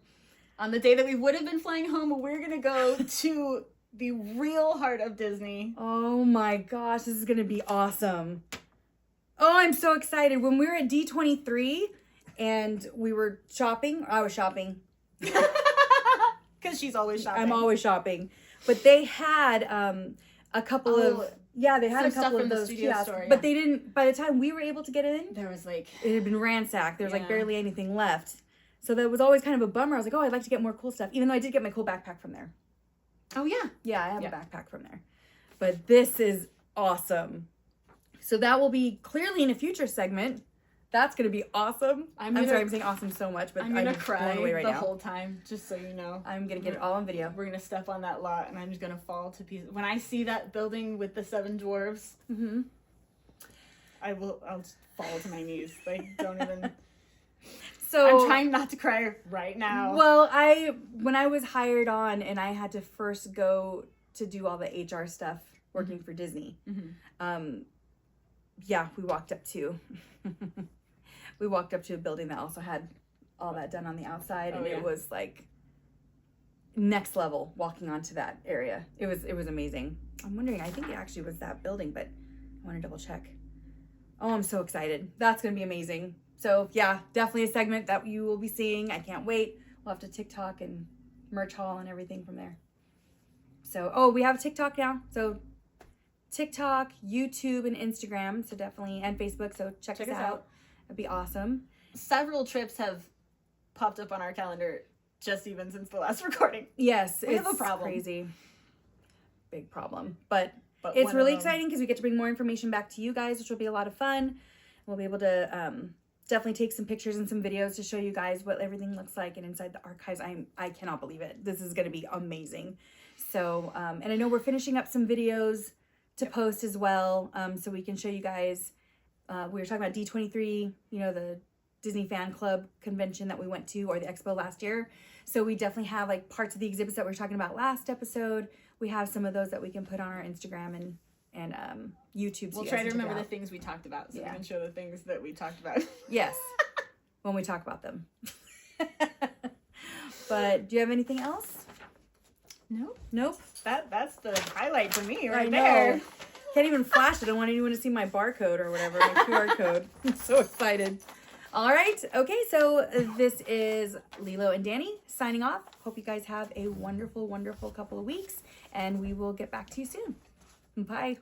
Speaker 1: on the day that we would have been flying home, we're going to go to the real heart of Disney.
Speaker 2: Oh my gosh, this is going to be awesome. Oh, I'm so excited. When we were at D23 and we were shopping, I was shopping.
Speaker 1: Because she's always shopping.
Speaker 2: I'm always shopping. But they had a couple of... Yeah, they had a couple of those kiosks. Store, but they didn't... By the time we were able to get in...
Speaker 1: There was like...
Speaker 2: It had been ransacked. There was like barely anything left. So that was always kind of a bummer. I was like, oh, I'd like to get more cool stuff. Even though I did get my cool backpack from there.
Speaker 1: Oh, yeah.
Speaker 2: Yeah, I have a backpack from there. But this is awesome. So that will be clearly in a future segment. That's going to be awesome. I'm sorry, I'm saying awesome so much, but
Speaker 1: I'm going to cry
Speaker 2: right
Speaker 1: the
Speaker 2: now.
Speaker 1: whole time, just so you know.
Speaker 2: I'm going to get it all on video.
Speaker 1: We're going to step on that lot, and I'm just going to fall to pieces. When I see that building with the 7 dwarves, I'll just fall to my knees. Like, don't even... So I'm trying not to cry right now.
Speaker 2: Well, when I was hired on and I had to first go to do all the HR stuff working for Disney, we walked up to a building that also had all that done on the outside, and it was like next level walking onto that area. It was amazing. I'm wondering, I think it actually was that building, but I want to double check. Oh, I'm so excited. That's going to be amazing. So yeah, definitely a segment that you will be seeing. I can't wait. We'll have to TikTok and merch haul and everything from there. So, we have TikTok now. So TikTok, YouTube, and Instagram. So definitely, and Facebook. So check us out. It'd be awesome.
Speaker 1: Several trips have popped up on our calendar just even since the last recording.
Speaker 2: Yes,
Speaker 1: we have a problem.
Speaker 2: Crazy. Big problem. But it's really exciting because we get to bring more information back to you guys, which will be a lot of fun. We'll be able to definitely take some pictures and some videos to show you guys what everything looks like and inside the archives. I cannot believe it. This is going to be amazing. So, and I know we're finishing up some videos to post as well, so we can show you guys. We were talking about D23, the Disney Fan Club convention that we went to, or the expo last year. So we definitely have like parts of the exhibits that we were talking about last episode. We have some of those that we can put on our Instagram and YouTube.
Speaker 1: We'll try to remember the things we talked about, so we can show the things that we talked about.
Speaker 2: Yes, when we talk about them. But do you have anything else?
Speaker 1: No.
Speaker 2: Nope.
Speaker 1: That's the highlight to me right there.
Speaker 2: Can't even flash it. I don't want anyone to see my barcode or whatever, my QR code. I'm so excited. All right. Okay. So this is Lelo and Dani signing off. Hope you guys have a wonderful, wonderful couple of weeks, and we will get back to you soon. Bye.